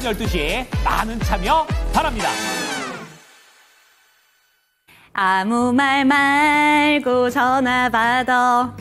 12시 많은 참여 바랍니다. 아무 말 말고 전화 받아.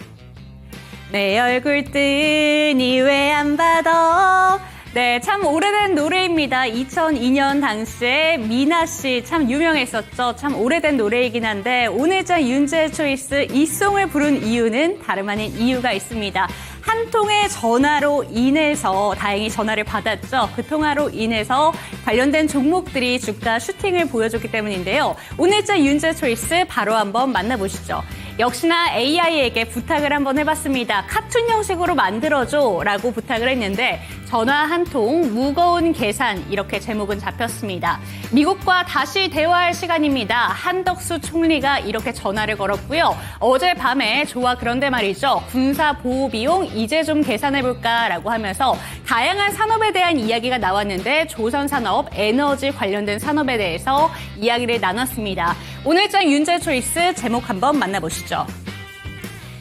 내 얼굴 뜨니 왜 안 받아? 네, 참 오래된 노래입니다. 2002년 당시에 미나 씨 참 유명했었죠. 참 오래된 노래이긴 한데 오늘 장 윤재 초이스 이 송을 부른 이유는 다름 아닌 이유가 있습니다. 한 통의 전화로 인해서 다행히 전화를 받았죠. 그 통화로 인해서 관련된 종목들이 주가 슈팅을 보여줬기 때문인데요. 오늘자 윤재 초이스 바로 한번 만나보시죠. 역시나 AI에게 부탁을 한번 해봤습니다. 카툰 형식으로 만들어줘 라고 부탁을 했는데 전화 한 통 무거운 계산 이렇게 제목은 잡혔습니다. 미국과 다시 대화할 시간입니다. 한덕수 총리가 이렇게 전화를 걸었고요. 어젯밤에 좋아 그런데 말이죠. 군사 보호 비용 이제 좀 계산해볼까라고 하면서 다양한 산업에 대한 이야기가 나왔는데 조선산업, 에너지 관련된 산업에 대해서 이야기를 나눴습니다. 오늘장 윤재 초이스 제목 한번 만나보시죠.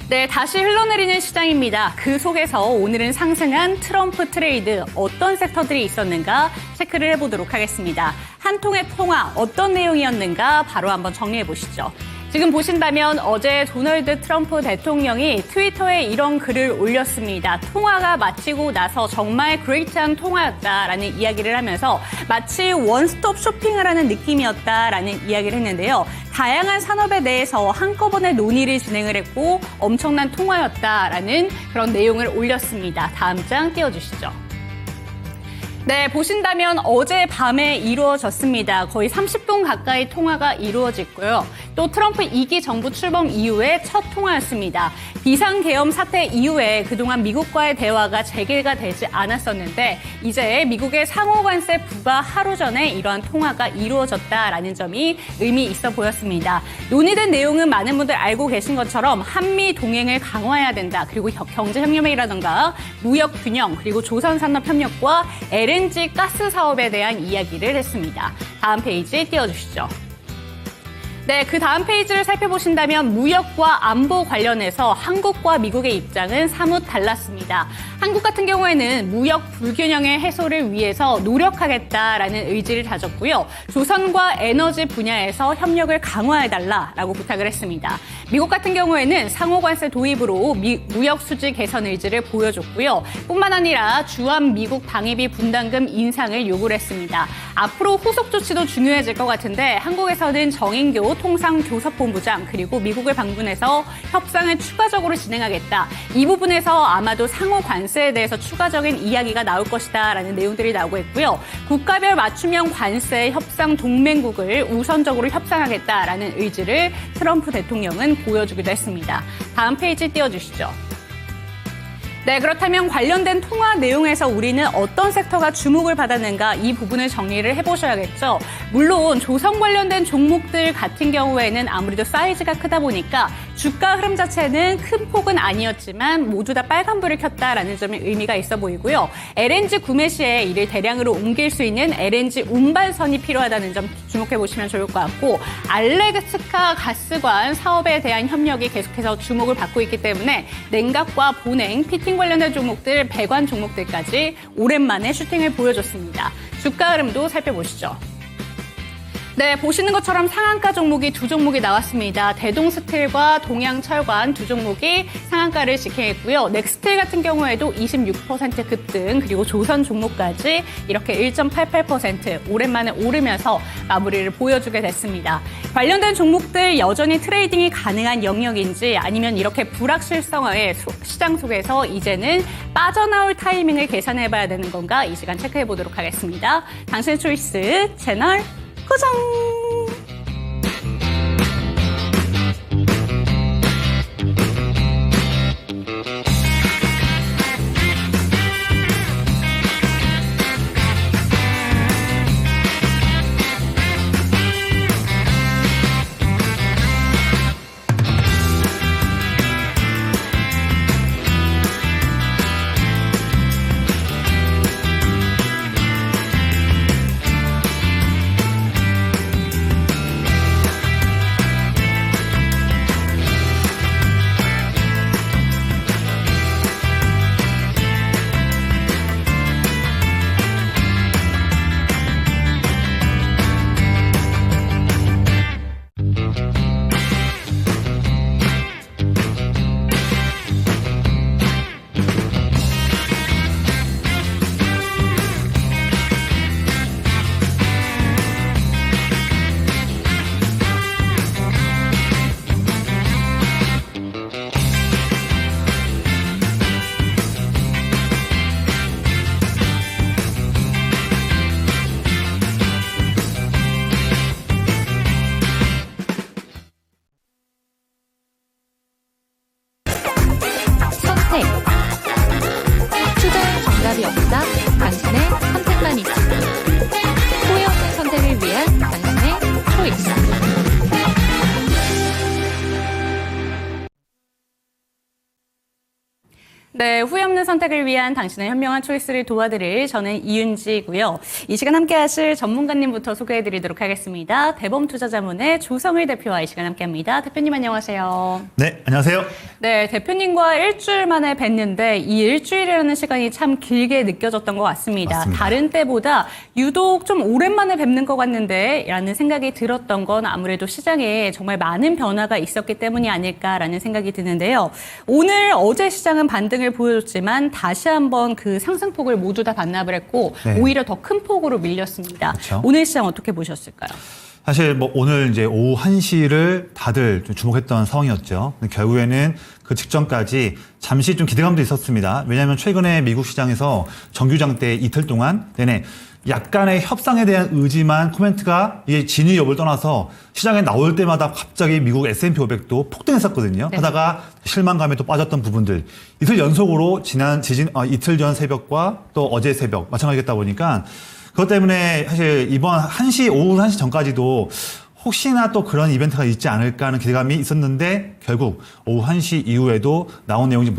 네, 다시 흘러내리는 시장입니다. 그 속에서 오늘은 상승한 트럼프 트레이드 어떤 섹터들이 있었는가 체크를 해보도록 하겠습니다. 한 통의 통화 어떤 내용이었는가 바로 한번 정리해 보시죠. 지금 보신다면 어제 도널드 트럼프 대통령이 트위터에 이런 글을 올렸습니다. 통화가 마치고 나서 정말 그레이트한 통화였다라는 이야기를 하면서 마치 원스톱 쇼핑을 하는 느낌이었다라는 이야기를 했는데요. 다양한 산업에 대해서 한꺼번에 논의를 진행을 했고 엄청난 통화였다라는 그런 내용을 올렸습니다. 다음 장 띄워주시죠. 네, 보신다면 어젯밤에 이루어졌습니다. 거의 30분 가까이 통화가 이루어졌고요. 또 트럼프 2기 정부 출범 이후에 첫 통화였습니다. 비상계엄 사태 이후에 그동안 미국과의 대화가 재개가 되지 않았었는데 이제 미국의 상호관세 부과 하루 전에 이러한 통화가 이루어졌다라는 점이 의미 있어 보였습니다. 논의된 내용은 많은 분들 알고 계신 것처럼 한미 동행을 강화해야 된다. 그리고 경제협력이라던가 무역균형 그리고 조선산업협력과 LNG 가스 사업에 대한 이야기를 했습니다. 다음 페이지 띄워주시죠. 네, 그 다음 페이지를 살펴보신다면 무역과 안보 관련해서 한국과 미국의 입장은 사뭇 달랐습니다. 한국 같은 경우에는 무역 불균형의 해소를 위해서 노력하겠다라는 의지를 다졌고요. 조선과 에너지 분야에서 협력을 강화해달라라고 부탁을 했습니다. 미국 같은 경우에는 상호관세 도입으로 무역 수지 개선 의지를 보여줬고요. 뿐만 아니라 주한 미국 방위비 분담금 인상을 요구를 했습니다. 앞으로 후속 조치도 중요해질 것 같은데 한국에서는 정인교 통상교섭본부장 그리고 미국을 방문해서 협상을 추가적으로 진행하겠다. 이 부분에서 아마도 상호 관세에 대해서 추가적인 이야기가 나올 것이다라는 내용들이 나오고 있고요. 국가별 맞춤형 관세 협상 동맹국을 우선적으로 협상하겠다라는 의지를 트럼프 대통령은 보여주기도 했습니다. 다음 페이지 띄워주시죠. 네, 그렇다면 관련된 통화 내용에서 우리는 어떤 섹터가 주목을 받았는가 이 부분을 정리를 해보셔야겠죠. 물론 조선 관련된 종목들 같은 경우에는 아무래도 사이즈가 크다 보니까 주가 흐름 자체는 큰 폭은 아니었지만 모두 다 빨간불을 켰다라는 점이 의미가 있어 보이고요. LNG 구매 시에 이를 대량으로 옮길 수 있는 LNG 운반선이 필요하다는 점 주목해 보시면 좋을 것 같고 알래스카 가스관 사업에 대한 협력이 계속해서 주목을 받고 있기 때문에 냉각과 본행, 피팅 관련된 종목들, 배관 종목들까지 오랜만에 슈팅을 보여줬습니다. 주가 흐름도 살펴보시죠. 네, 보시는 것처럼 상한가 종목이 두 종목이 나왔습니다. 대동스틸과 동양철관 두 종목이 상한가를 지켜냈고요. 넥스틸 같은 경우에도 26% 급등, 그리고 조선 종목까지 이렇게 1.88% 오랜만에 오르면서 마무리를 보여주게 됐습니다. 관련된 종목들 여전히 트레이딩이 가능한 영역인지 아니면 이렇게 불확실성의 시장 속에서 이제는 빠져나올 타이밍을 계산해봐야 되는 건가 이 시간 체크해보도록 하겠습니다. 당신의 초이스 채널 고정! 네, 후회 없는 선택을 위한 당신의 현명한 초이스를 도와드릴 저는 이윤지고요. 이 시간 함께 하실 전문가님부터 소개해드리도록 하겠습니다. 대범투자자문의 조성을 대표와 이 시간 함께합니다. 대표님 안녕하세요. 네, 안녕하세요. 네, 대표님과 일주일 만에 뵀는데 이 일주일이라는 시간이 참 길게 느껴졌던 것 같습니다. 맞습니다. 다른 때보다 유독 좀 오랜만에 뵙는 것 같는데 라는 생각이 들었던 건 아무래도 시장에 정말 많은 변화가 있었기 때문이 아닐까라는 생각이 드는데요. 오늘 어제 시장은 반등을 보여줬지만 다시 한번 그 상승폭을 모두 다 반납을 했고 네. 오히려 더 큰 폭으로 밀렸습니다. 그렇죠. 오늘 시장 어떻게 보셨을까요? 사실 뭐 오늘 이제 오후 1시를 다들 좀 주목했던 상황이었죠. 근데 결국에는 그 직전까지 잠시 좀 기대감도 있었습니다. 왜냐하면 최근에 미국 시장에서 정규장 때 이틀 동안 내내 약간의 협상에 대한 의지만 코멘트가 이게 진위 여부를 떠나서 시장에 나올 때마다 갑자기 미국 S&P 500도 폭등했었거든요. 네. 하다가 실망감에 또 빠졌던 부분들. 이틀 연속으로 이틀 전 새벽과 또 어제 새벽 마찬가지겠다 보니까 그것 때문에 사실 이번 오후 1시 전까지도 혹시나 또 그런 이벤트가 있지 않을까 하는 기대감이 있었는데 결국 오후 1시 이후에도 나온 내용이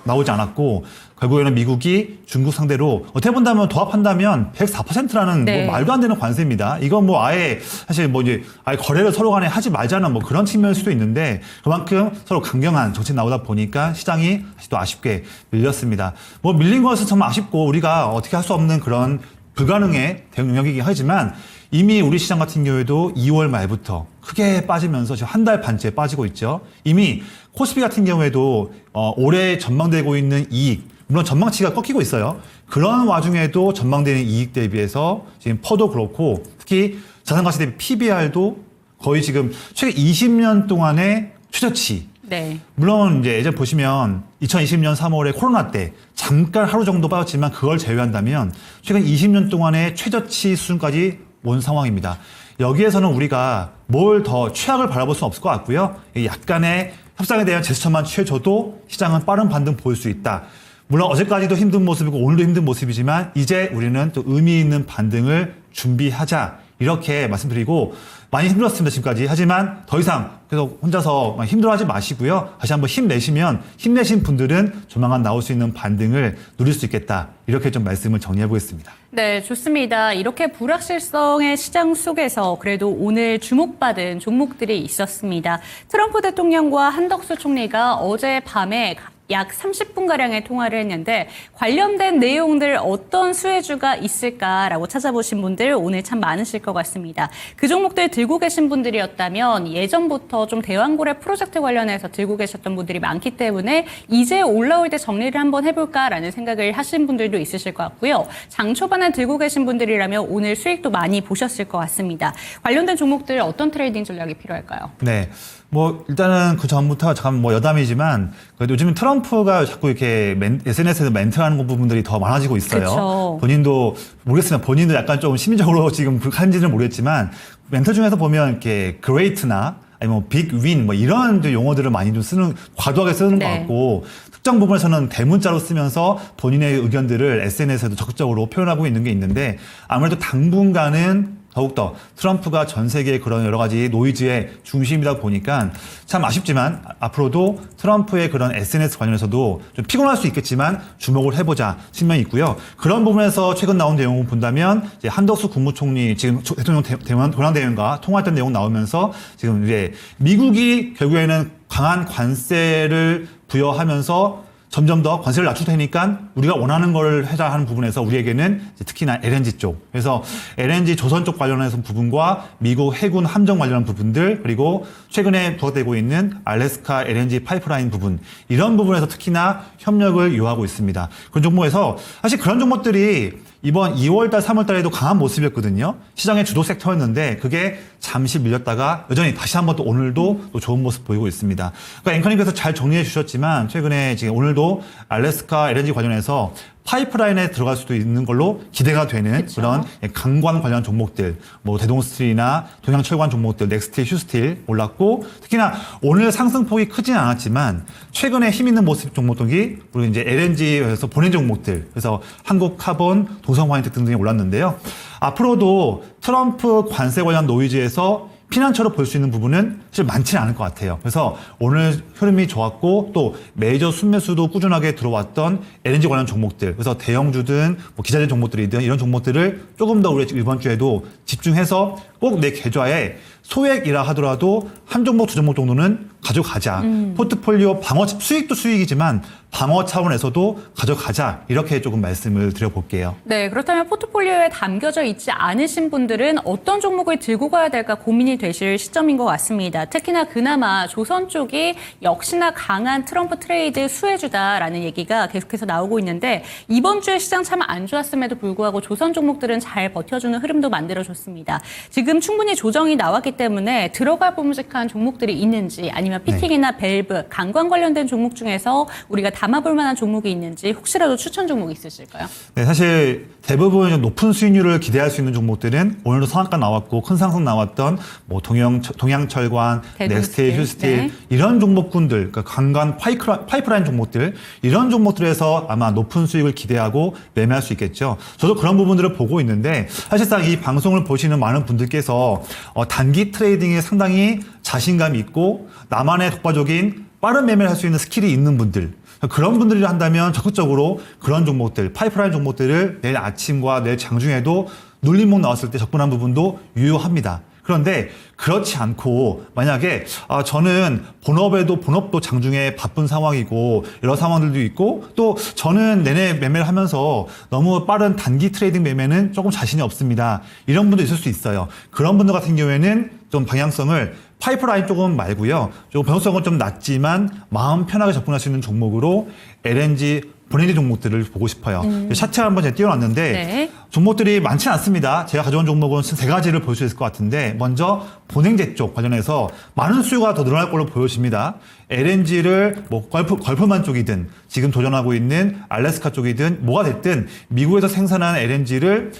나오지 않았고 결국에는 미국이 중국 상대로 어떻게 본다면 도합한다면 104%라는 네. 뭐 말도 안 되는 관세입니다. 이건 뭐 아예 사실 뭐 이제 아예 거래를 서로 간에 하지 말자는 뭐 그런 측면일 수도 있는데 그만큼 서로 강경한 정책이 나오다 보니까 시장이 다시 또 아쉽게 밀렸습니다. 뭐 밀린 것은 정말 아쉽고 우리가 어떻게 할 수 없는 그런 불가능의 영역이긴 하지만 이미 우리 시장 같은 경우에도 2월 말부터 크게 빠지면서 지금 한 달 반째 빠지고 있죠. 이미 코스피 같은 경우에도 올해 전망되고 있는 이익, 물론 전망치가 꺾이고 있어요. 그런 와중에도 전망되는 이익 대비해서 지금 퍼도 그렇고 특히 자산가치 대비 PBR도 거의 지금 최근 20년 동안의 최저치. 네. 물론 이제 예전 보시면 2020년 3월에 코로나 때 잠깐 하루 정도 빠졌지만 그걸 제외한다면 최근 20년 동안의 최저치 수준까지 온 상황입니다. 여기에서는 우리가 뭘 더 최악을 바라볼 수는 없을 것 같고요. 약간의 협상에 대한 제스처만 취해줘도 시장은 빠른 반등 보일 수 있다. 물론 어제까지도 힘든 모습이고 오늘도 힘든 모습이지만 이제 우리는 또 의미 있는 반등을 준비하자. 이렇게 말씀드리고 많이 힘들었습니다, 지금까지. 하지만 더 이상 계속 혼자서 힘들어하지 마시고요. 다시 한번 힘내시면 힘내신 분들은 조만간 나올 수 있는 반등을 누릴 수 있겠다. 이렇게 좀 말씀을 정리해 보겠습니다. 네, 좋습니다. 이렇게 불확실성의 시장 속에서 그래도 오늘 주목받은 종목들이 있었습니다. 트럼프 대통령과 한덕수 총리가 어제 밤에 약 30분가량의 통화를 했는데 관련된 내용들 어떤 수혜주가 있을까라고 찾아보신 분들 오늘 참 많으실 것 같습니다. 그 종목들 들고 계신 분들이었다면 예전부터 좀 대왕고래 프로젝트 관련해서 들고 계셨던 분들이 많기 때문에 이제 올라올 때 정리를 한번 해볼까라는 생각을 하신 분들도 있으실 것 같고요. 장 초반에 들고 계신 분들이라면 오늘 수익도 많이 보셨을 것 같습니다. 관련된 종목들 어떤 트레이딩 전략이 필요할까요? 네. 뭐 일단은 그 전부터 잠깐 뭐 여담이지만 그래도 요즘은 트럼프가 자꾸 이렇게 SNS에서 멘트하는 부분들이 더 많아지고 있어요. 그쵸. 본인도 모르겠습니다. 본인도 약간 좀 심리적으로 지금 하는지는 모르겠지만 멘트 중에서 보면 이렇게 great나 아니면 big win 뭐 이런 용어들을 많이 좀 과도하게 쓰는 네. 것 같고 특정 부분에서는 대문자로 쓰면서 본인의 의견들을 SNS에도 적극적으로 표현하고 있는 게 있는데 아무래도 당분간은 더욱더 트럼프가 전 세계의 그런 여러 가지 노이즈의 중심이다 보니까 참 아쉽지만 앞으로도 트럼프의 그런 SNS 관련해서도 좀 피곤할 수 있겠지만 주목을 해보자 측면이 있고요. 그런 부분에서 최근 나온 내용을 본다면 이제 한덕수 국무총리 지금 대통령 권한대행과 통화했던 내용 나오면서 지금 이제 미국이 결국에는 강한 관세를 부여하면서 점점 더 관세를 낮출 테니까 우리가 원하는 걸 해야 하는 부분에서 우리에게는 특히나 LNG 쪽, 그래서 LNG 조선 쪽 관련해서 부분과 미국 해군 함정 관련한 부분들 그리고 최근에 부각되고 있는 알래스카 LNG 파이프라인 부분 이런 부분에서 특히나 협력을 요하고 있습니다. 그런 종목에서 사실 그런 종목들이 이번 2월달, 3월달에도 강한 모습이었거든요. 시장의 주도 섹터였는데 그게 잠시 밀렸다가 여전히 다시 한번 또 오늘도 또 좋은 모습 보이고 있습니다. 그러니까 앵커님께서 잘 정리해 주셨지만 최근에 지금 오늘도 알래스카 LNG 관련해서 파이프라인에 들어갈 수도 있는 걸로 기대가 되는 그쵸. 그런 강관 관련 종목들, 뭐 대동스틸이나 동양철관 종목들, 넥스틸, 휴스틸 올랐고 특히나 오늘 상승폭이 크진 않았지만 최근에 힘 있는 모습 종목들이 우리 이제 LNG에서 본인 종목들, 그래서 한국카본, 동성화이텍 등등이 올랐는데요. 앞으로도 트럼프 관세 관련 노이즈에서 피난처로 볼 수 있는 부분은 사실 많지는 않을 것 같아요. 그래서 오늘 흐름이 좋았고 또 메이저 순매수도 꾸준하게 들어왔던 LNG 관련 종목들, 그래서 대형주든 뭐 기자재 종목들이든 이런 종목들을 조금 더 우리 이번 주에도 집중해서 꼭 내 계좌에 소액이라 하더라도 한 종목, 두 종목 정도는 가져가자. 포트폴리오 방어 수익도 수익이지만 방어 차원에서도 가져가자. 이렇게 조금 말씀을 드려볼게요. 네, 그렇다면 포트폴리오에 담겨져 있지 않으신 분들은 어떤 종목을 들고 가야 될까 고민이 되실 시점인 것 같습니다. 특히나 그나마 조선 쪽이 역시나 강한 트럼프 트레이드 수혜주다라는 얘기가 계속해서 나오고 있는데 이번 주에 시장 참 안 좋았음에도 불구하고 조선 종목들은 잘 버텨주는 흐름도 만들어줬습니다. 지금 충분히 조정이 나왔기 때문에 들어갈 봄직한 종목들이 있는지 아니면 피팅이나 밸브, 관광 관련된 종목 중에서 우리가 담아볼 만한 종목이 있는지 혹시라도 추천 종목 있으실까요? 네, 사실 대부분 높은 수익률을 기대할 수 있는 종목들은 오늘도 상한가 나왔고 큰 상승 나왔던 뭐 동양철관, 넥스테일, 휴스틸 네. 이런 종목군들, 그러니까 관광 파이프라인 종목들 이런 종목들에서 아마 높은 수익을 기대하고 매매할 수 있겠죠. 저도 그런 부분들을 보고 있는데 사실상 이 방송을 보시는 많은 분들께서 단기 트레이딩에 상당히 자신감이 있고 나만의 독보적인 빠른 매매를 할 수 있는 스킬이 있는 분들 그런 분들이 한다면 적극적으로 그런 종목들, 파이프라인 종목들을 내일 아침과 내일 장중에도 눌림목 나왔을 때 접근한 부분도 유효합니다. 그런데 그렇지 않고 만약에 저는 본업도 장중에 바쁜 상황이고 여러 상황들도 있고 또 저는 내내 매매를 하면서 너무 빠른 단기 트레이딩 매매는 조금 자신이 없습니다. 이런 분도 있을 수 있어요. 그런 분들 같은 경우에는 좀 방향성을 파이프라인 조금 말고요. 조금 변동성은 좀 낮지만 마음 편하게 접근할 수 있는 종목으로 LNG 본인의 종목들을 보고 싶어요. 차트 한번 제가 띄워놨는데 네. 종목들이 많지는 않습니다. 제가 가져온 종목은 세 가지를 볼 수 있을 것 같은데 먼저 본행제 쪽 관련해서 많은 수요가 더 늘어날 걸로 보여집니다. LNG를 뭐 걸프만 쪽이든 지금 도전하고 있는 알래스카 쪽이든 뭐가 됐든 미국에서 생산한 LNG를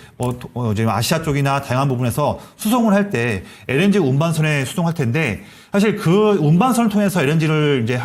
지금 아시아 쪽이나 다양한 부분에서 수송을 할 때 LNG 운반선에 수송할 텐데 사실 그 운반선을 통해서 LNG를 이제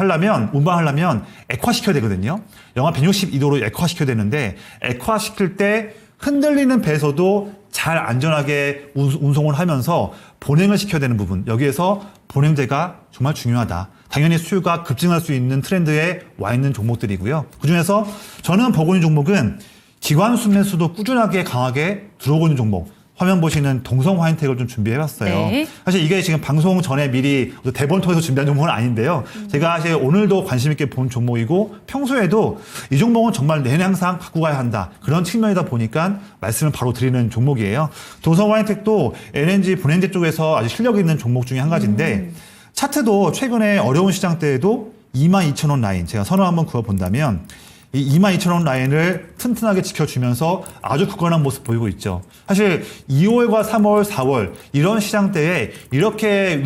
운반하려면 액화시켜야 되거든요. 영하 162도로 액화시켜야 되는데 액화시킬 때 흔들리는 배에서도 잘 안전하게 운송을 하면서 본행을 시켜야 되는 부분. 여기에서 본행제가 정말 중요하다. 당연히 수요가 급증할 수 있는 트렌드에 와 있는 종목들이고요. 그중에서 저는 보고 있는 종목은 기관 순매수도 꾸준하게 강하게 들어오고 있는 종목. 화면 보시는 동성 화인텍을 좀 준비해봤어요. 네. 사실 이게 지금 방송 전에 미리 대본을 통해서 준비한 종목은 아닌데요. 제가 사실 오늘도 관심 있게 본 종목이고 평소에도 이 종목은 정말 내내 항상 갖고 가야 한다. 그런 측면이다 보니까 말씀을 바로 드리는 종목이에요. 동성 화인텍도 LNG 본행제 쪽에서 아주 실력 있는 종목 중에 한 가지인데 차트도 최근에 어려운 시장 때에도 22,000원 라인 제가 선을 한번 그어본다면 이 22,000원 라인을 튼튼하게 지켜주면서 아주 굳건한 모습 보이고 있죠. 사실 2월과 3월, 4월 이런 시장 때에 이렇게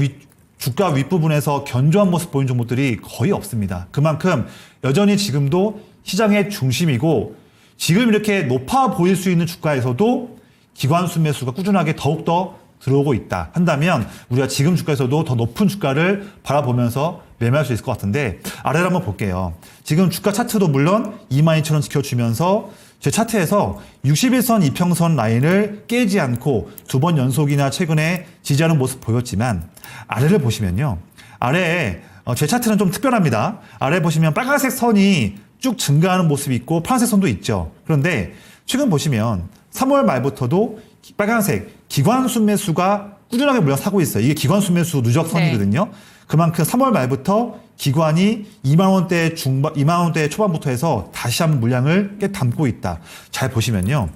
주가 윗부분에서 견조한 모습 보이는 종목들이 거의 없습니다. 그만큼 여전히 지금도 시장의 중심이고 지금 이렇게 높아 보일 수 있는 주가에서도 기관 순매수가 꾸준하게 더욱더 들어오고 있다 한다면 우리가 지금 주가에서도 더 높은 주가를 바라보면서 매매할 수 있을 것 같은데 아래를 한번 볼게요. 지금 주가 차트도 물론 22,000원 지켜주면서 제 차트에서 61선 이평선 라인을 깨지 않고 두 번 연속이나 최근에 지지하는 모습 보였지만 아래를 보시면요. 아래에 제 차트는 좀 특별합니다. 아래 보시면 빨간색 선이 쭉 증가하는 모습이 있고 파란색 선도 있죠. 그런데 최근 보시면 3월 말부터도 빨간색 기관 순매수가 꾸준하게 물량 사고 있어요. 이게 기관 순매수 누적선이거든요. 네. 그만큼 3월 말부터 기관이 2만 원대 초반부터 해서 다시 한번 물량을 꽤 담고 있다. 잘 보시면요.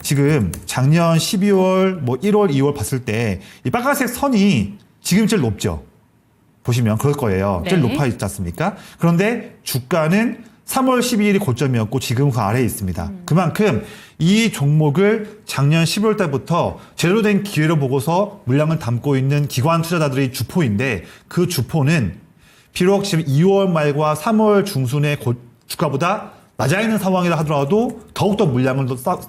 지금 작년 12월, 1월, 2월 봤을 때 이 빨간색 선이 지금 제일 높죠. 보시면 그럴 거예요. 네. 제일 높아 있지 않습니까? 그런데 주가는 3월 12일이 고점이었고 지금 그 아래에 있습니다. 그만큼 이 종목을 작년 12월 달부터 제대로 된 기회를 보고서 물량을 담고 있는 기관 투자자들의 주포인데 그 주포는 비록 지금 2월 말과 3월 중순의 주가보다 낮아 있는 상황이라 하더라도 더욱더 물량을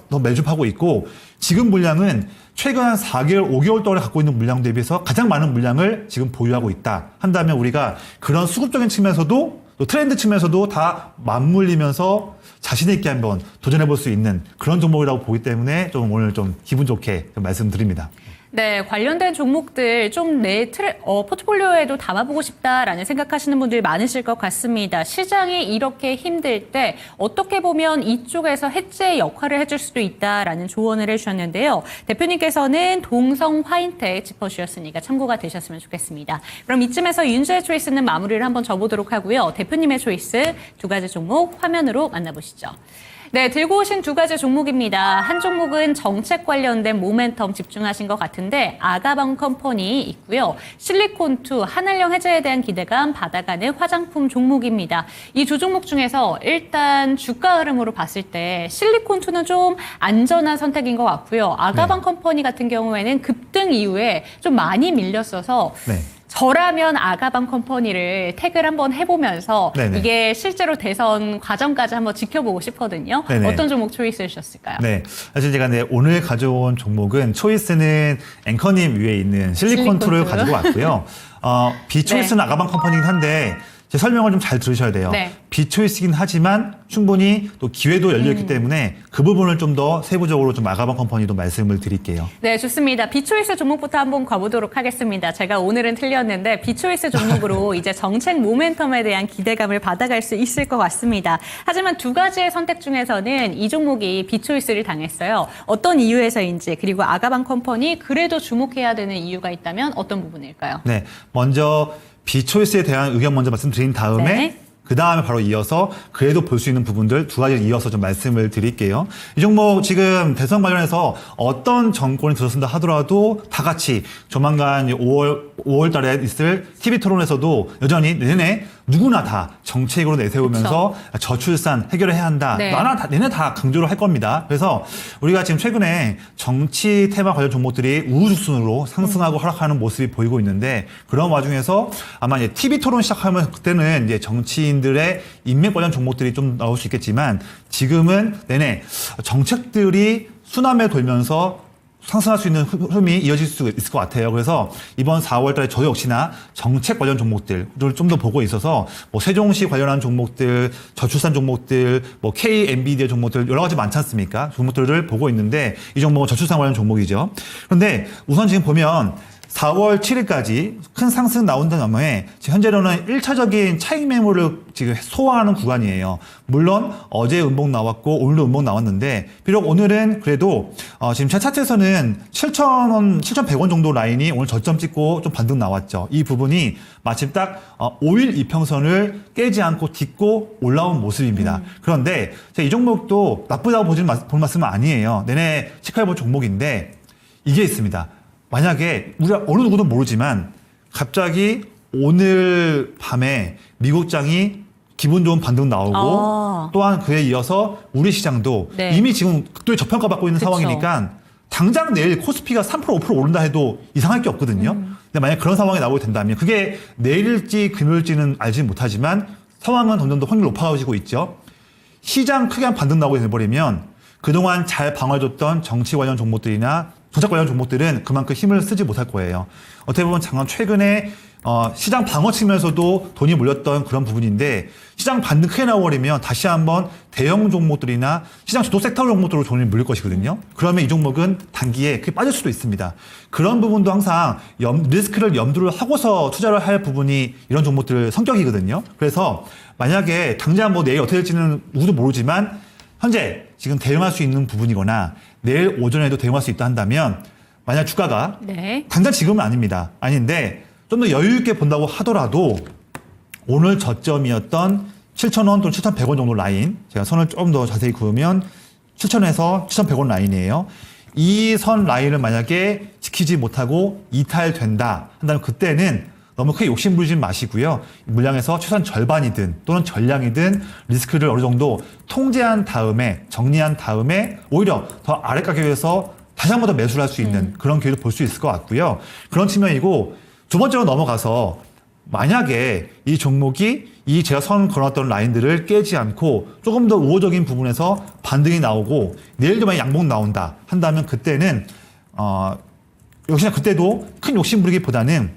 더 매집하고 있고 지금 물량은 최근 한 4개월, 5개월 동안에 갖고 있는 물량 대비해서 가장 많은 물량을 지금 보유하고 있다 한다면 우리가 그런 수급적인 측면에서도 또 트렌드 측면에서도 다 맞물리면서 자신 있게 한번 도전해 볼 수 있는 그런 종목이라고 보기 때문에 좀 오늘 좀 기분 좋게 좀 말씀드립니다. 네, 관련된 종목들 좀 내 포트폴리오에도 담아보고 싶다라는 생각하시는 분들이 많으실 것 같습니다. 시장이 이렇게 힘들 때 어떻게 보면 이쪽에서 해지의 역할을 해줄 수도 있다라는 조언을 해주셨는데요. 대표님께서는 동성 화인텍 짚어주셨으니까 참고가 되셨으면 좋겠습니다. 그럼 이쯤에서 윤주의 초이스는 마무리를 한번 줘보도록 하고요. 대표님의 초이스 두 가지 종목 화면으로 만나보시죠. 네, 들고 오신 두 가지 종목입니다. 한 종목은 정책 관련된 모멘텀 집중하신 것 같은데 아가방 컴퍼니 있고요. 실리콘2 한알령 해제에 대한 기대감 받아가는 화장품 종목입니다. 이 두 종목 중에서 일단 주가 흐름으로 봤을 때 실리콘2는 좀 안전한 선택인 것 같고요. 아가방 컴퍼니 같은 경우에는 급등 이후에 좀 많이 밀렸어서 네. 저라면 아가방 컴퍼니를 택을 한번 해보면서 네네. 이게 실제로 대선 과정까지 한번 지켜보고 싶거든요. 네네. 어떤 종목 초이스 해주셨을까요? 네. 사실 제가 오늘 가져온 종목은 초이스는 앵커님 위에 있는 실리콘2를 가지고 왔고요. 비초이스는 아가방 컴퍼니긴 한데 제 설명을 좀 잘 들으셔야 돼요. 네. 비초이스긴 하지만 충분히 또 기회도 열려있기 때문에 그 부분을 좀 더 세부적으로 좀 아가방 컴퍼니도 말씀을 드릴게요. 네, 좋습니다. 비초이스 종목부터 한번 가보도록 하겠습니다. 제가 오늘은 틀렸는데 비초이스 종목으로 이제 정책 모멘텀에 대한 기대감을 받아갈 수 있을 것 같습니다. 하지만 두 가지의 선택 중에서는 이 종목이 비초이스를 당했어요. 어떤 이유에서인지 그리고 아가방 컴퍼니 그래도 주목해야 되는 이유가 있다면 어떤 부분일까요? 네. 먼저 비초이스에 대한 의견 먼저 말씀드린 다음에 네. 그 다음에 바로 이어서 그래도 볼 수 있는 부분들 두 가지를 이어서 좀 말씀을 드릴게요. 이 종목 지금 대선 관련해서 어떤 정권이 들어선다 하더라도 다 같이 조만간 5월 달에 있을 TV 토론에서도 여전히 내내 누구나 다 정책으로 내세우면서 그쵸. 저출산 해결을 해야 한다. 네. 내내 다 강조를 할 겁니다. 그래서 우리가 지금 최근에 정치 테마 관련 종목들이 우후죽순으로 상승하고 하락하는 모습이 보이고 있는데 그런 와중에서 아마 이제 TV 토론 시작하면 그때는 이제 정치인들의 인맥 관련 종목들이 좀 나올 수 있겠지만 지금은 내내 정책들이 순환에 돌면서 상승할 수 있는 흐름이 이어질 수 있을 것 같아요. 그래서 이번 4월 달에 저 역시나 정책 관련 종목들을 좀 더 보고 있어서 뭐 세종시 관련한 종목들, 저출산 종목들, 뭐 K, 엔비디아 종목들 여러 가지 많지 않습니까? 종목들을 보고 있는데 이 종목은 저출산 관련 종목이죠. 그런데 우선 지금 보면 4월 7일까지 큰 상승 나온 다음에 현재로는 1차적인 차익 매물을 지금 소화하는 구간이에요. 물론 어제 음봉 나왔고 오늘도 음봉 나왔는데 비록 오늘은 그래도 지금 제 차트에서는 7,000원, 7,100원 정도 라인이 오늘 저점 찍고 좀 반등 나왔죠. 이 부분이 마침 딱 5일 이평선을 깨지 않고 딛고 올라온 모습입니다. 그런데 이 종목도 나쁘다고 볼 말씀은 아니에요. 내내 체크해볼 종목인데 이게 있습니다. 만약에 우리가 어느 누구도 모르지만 갑자기 오늘 밤에 미국장이 기분 좋은 반등 나오고 또한 그에 이어서 우리 시장도 네. 이미 지금 극도의 저평가받고 있는 그쵸. 상황이니까 당장 내일 코스피가 3% 5% 오른다 해도 이상할 게 없거든요. 근데 만약 그런 상황이 나오게 된다면 그게 내일일지 금요일지는 알지는 못하지만 상황은 점점 더 확률이 높아지고 있죠. 시장 크게 한 반등 나오게 돼버리면 그동안 잘 방어해줬던 정치 관련 종목들이나 정책 관련 종목들은 그만큼 힘을 쓰지 못할 거예요. 어떻게 보면 장관 최근에 시장 방어 측면에서도 돈이 몰렸던 그런 부분인데 시장 반등 크게 나와버리면 다시 한번 대형 종목들이나 시장 주도 섹터 종목들로 돈이 몰릴 것이거든요. 그러면 이 종목은 단기에 크게 빠질 수도 있습니다. 그런 부분도 항상 리스크를 염두를 하고서 투자를 할 부분이 이런 종목들 성격이거든요. 그래서 만약에 당장 뭐 내일 어떻게 될지는 누구도 모르지만 현재 지금 대응할 수 있는 부분이거나 내일 오전에도 대응할 수 있다 한다면 만약 주가가 네. 당장 지금은 아닙니다. 아닌데 좀 더 여유 있게 본다고 하더라도 오늘 저점이었던 7,000원 또는 7,100원 정도 라인 제가 선을 조금 더 자세히 그으면 7,000원에서 7,100원 라인이에요. 이 선 라인을 만약에 지키지 못하고 이탈된다 한다면 그때는 너무 크게 욕심부리지 마시고요. 물량에서 최소한 절반이든 또는 전량이든 리스크를 어느 정도 통제한 다음에 정리한 다음에 오히려 더 아래 가격에서 다시 한 번 더 매수를 할 수 있는 그런 기회도 볼 수 있을 것 같고요. 그런 측면이고 두 번째로 넘어가서 만약에 이 종목이 이 제가 선 걸어놨던 라인들을 깨지 않고 조금 더 우호적인 부분에서 반등이 나오고 내일도 만약 양봉 나온다 한다면 그때는 역시나 그때도 큰 욕심 부리기보다는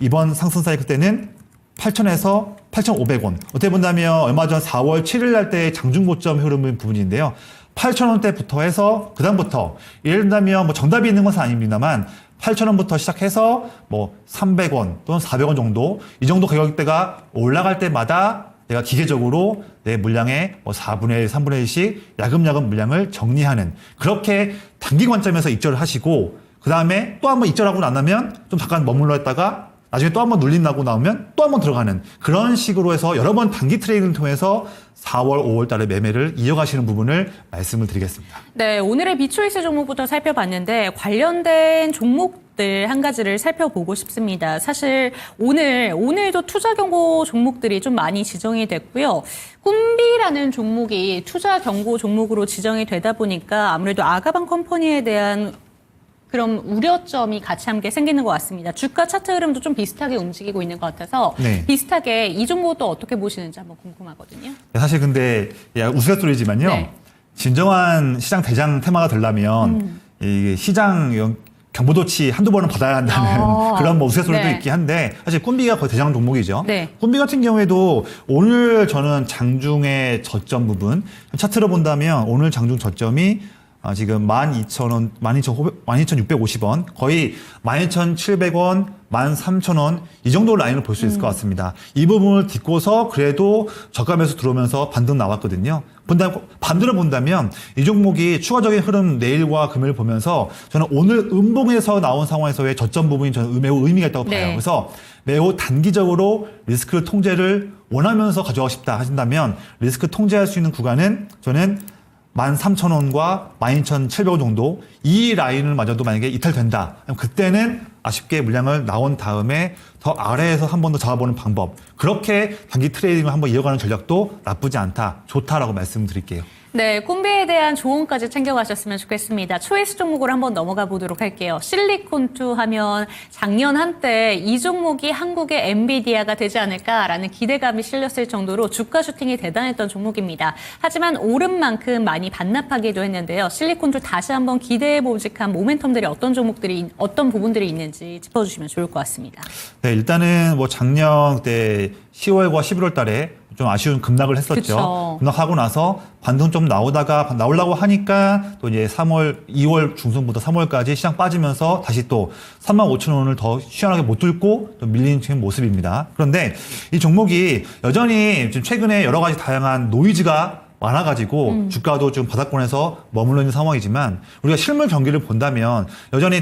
이번 상승사의 그때는 8,000에서 8,500원. 어떻게 본다면 얼마 전 4월 7일 날 때의 장중고점 흐름의 부분인데요. 8,000원대부터 해서 그다음부터 예를 들면 뭐 정답이 있는 것은 아닙니다만 8,000원부터 시작해서 뭐 300원 또는 400원 정도 이 정도 가격대가 올라갈 때마다 내가 기계적으로 내 물량의 뭐 4분의 1, 3분의 1씩 야금야금 물량을 정리하는 그렇게 단기 관점에서 입절을 하시고 그 다음에 또 한번 입절하고 나면 좀 잠깐 머물러 있다가 나중에 또 한번 눌린다고 나오면 또 한번 들어가는 그런 식으로 해서 여러 번 단기 트레이딩을 통해서 4월, 5월 달에 매매를 이어가시는 부분을 말씀을 드리겠습니다. 네, 오늘의 비초이스 종목부터 살펴봤는데 관련된 종목들 한 가지를 살펴보고 싶습니다. 사실 오늘도 투자 경고 종목들이 좀 많이 지정이 됐고요. 꿈비라는 종목이 투자 경고 종목으로 지정이 되다 보니까 아무래도 아가방 컴퍼니에 대한 그런 우려점이 같이 함께 생기는 것 같습니다. 주가 차트 흐름도 좀 비슷하게 움직이고 있는 것 같아서 네. 비슷하게 이 종목도 어떻게 보시는지 한번 궁금하거든요. 사실 근데 우스갯소리지만요. 네. 진정한 시장 대장 테마가 되려면 이 시장 경보도치 한두 번은 받아야 한다는 그런 뭐 우스갯소리도 네. 있긴 한데 사실 꿈비가 거의 대장 종목이죠. 네. 꿈비 같은 경우에도 오늘 저는 장중의 저점 부분 차트로 본다면 오늘 장중 저점이 지금 12,000원, 12,650원, 거의 12,700원, 13,000원 이 정도 라인을 볼 수 있을 것 같습니다. 이 부분을 딛고서 그래도 저가매수 들어오면서 반등 나왔거든요. 반대로 본다면 이 종목이 추가적인 흐름 내일과 금요일 보면서 저는 오늘 음봉에서 나온 상황에서의 저점 부분이 저는 매우 의미가 있다고 봐요. 네. 그래서 매우 단기적으로 리스크 통제를 원하면서 가져가고 싶다 하신다면 리스크 통제할 수 있는 구간은 저는 13,000원과 12,700원 정도 이 라인을 마저도 만약에 이탈된다. 그럼 그때는 아쉽게 물량을 나온 다음에 더 아래에서 한 번 더 잡아보는 방법. 그렇게 단기 트레이딩을 한번 이어가는 전략도 나쁘지 않다. 좋다라고 말씀드릴게요. 네, 꿈비에 대한 조언까지 챙겨가셨으면 좋겠습니다. 초이스 종목으로 한번 넘어가 보도록 할게요. 실리콘2 하면 작년 한때 이 종목이 한국의 엔비디아가 되지 않을까라는 기대감이 실렸을 정도로 주가 슈팅이 대단했던 종목입니다. 하지만 오른 만큼 많이 반납하기도 했는데요. 실리콘2 다시 한번 기대해 보직한 모멘텀들이 어떤 부분들이 있는지 짚어주시면 좋을 것 같습니다. 네, 일단은 뭐 작년 때 10월과 11월 달에 좀 아쉬운 급락을 했었죠. 그쵸. 급락하고 나서 반등 좀 나오려고 하니까 또 이제 2월 중순부터 3월까지 시장 빠지면서 다시 또 35,000원을 더 시원하게 못 뚫고 또 밀리는 지금 모습입니다. 그런데 이 종목이 여전히 지금 최근에 여러 가지 다양한 노이즈가 많아가지고 주가도 지금 바닥권에서 머물러 있는 상황이지만 우리가 실물 경기를 본다면 여전히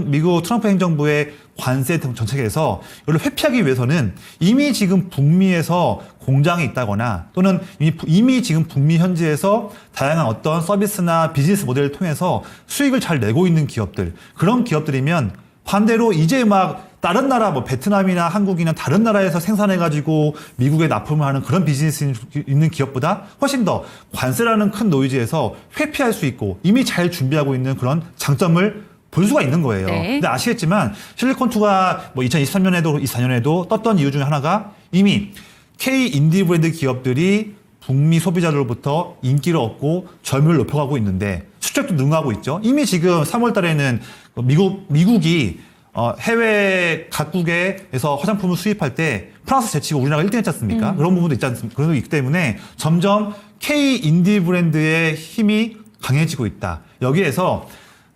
미국 트럼프 행정부의 관세 정책에서 이걸 회피하기 위해서는 이미 지금 북미에서 공장이 있다거나 또는 이미 지금 북미 현지에서 다양한 어떤 서비스나 비즈니스 모델을 통해서 수익을 잘 내고 있는 기업들 그런 기업들이면 반대로 이제 막 다른 나라 뭐 베트남이나 한국이나 다른 나라에서 생산해가지고 미국에 납품을 하는 그런 비즈니스 있는 기업보다 훨씬 더 관세라는 큰 노이즈에서 회피할 수 있고 이미 잘 준비하고 있는 그런 장점을 볼 수가 있는 거예요. 네. 근데 아시겠지만 실리콘2가 뭐 2023년에도 24년에도 떴던 이유 중에 하나가 이미 K 인디 브랜드 기업들이 북미 소비자들로부터 인기를 얻고 점유율을 높여가고 있는데 수출도 능하고 있죠. 이미 지금 3월 달에는 미국이 해외 각국에서 화장품을 수입할 때 프랑스 제치고 우리나라가 1등 했지 않습니까? 그런 부분도 있지 않습니까? 그런 게 있기 때문에 점점 K 인디 브랜드의 힘이 강해지고 있다. 여기에서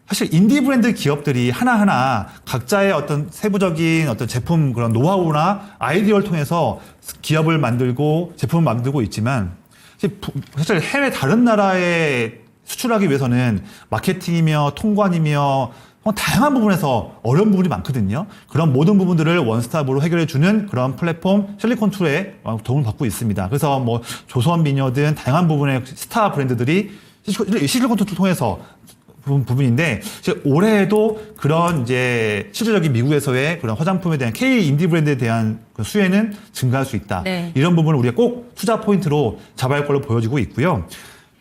사실 인디 브랜드 기업들이 하나하나 각자의 어떤 세부적인 어떤 제품 그런 노하우나 아이디어를 통해서 기업을 만들고 제품을 만들고 있지만 사실 해외 다른 나라에 수출하기 위해서는 마케팅이며 통관이며 다양한 부분에서 어려운 부분이 많거든요. 그런 모든 부분들을 원스톱으로 해결해주는 그런 플랫폼 실리콘2의 도움을 받고 있습니다. 그래서 뭐 조선미녀든 다양한 부분의 스타 브랜드들이 실리콘2를 통해서 부분인데 올해에도 그런 이제 실질적인 미국에서의 그런 화장품에 대한 K 인디 브랜드에 대한 그 수혜는 증가할 수 있다. 네. 이런 부분을 우리가 꼭 투자 포인트로 잡아야 할 걸로 보여지고 있고요.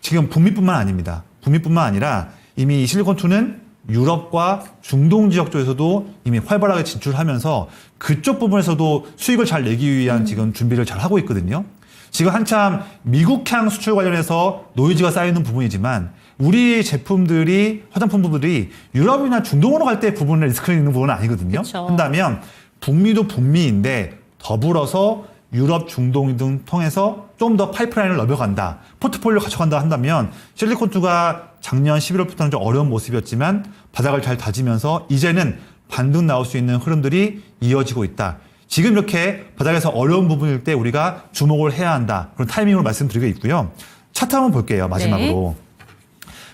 지금 북미뿐만 아닙니다. 북미뿐만 아니라 이미 이 실리콘2는 유럽과 중동 지역 쪽에서도 이미 활발하게 진출하면서 그쪽 부분에서도 수익을 잘 내기 위한 지금 준비를 잘 하고 있거든요. 지금 한참 미국향 수출 관련해서 노이즈가 쌓이는 부분이지만 우리 제품들이 화장품 부분들이 유럽이나 중동으로 갈 때 부분에 리스크가 있는 부분은 아니거든요. 그쵸. 한다면 북미도 북미인데 더불어서 유럽, 중동 등 통해서 좀 더 파이프라인을 넓혀간다. 포트폴리오 갖춰간다 한다면 실리콘2가 작년 11월부터는 좀 어려운 모습이었지만 바닥을 잘 다지면서 이제는 반등 나올 수 있는 흐름들이 이어지고 있다. 지금 이렇게 바닥에서 어려운 부분일 때 우리가 주목을 해야 한다. 그런 타이밍으로 말씀드리고 있고요. 차트 한번 볼게요. 마지막으로.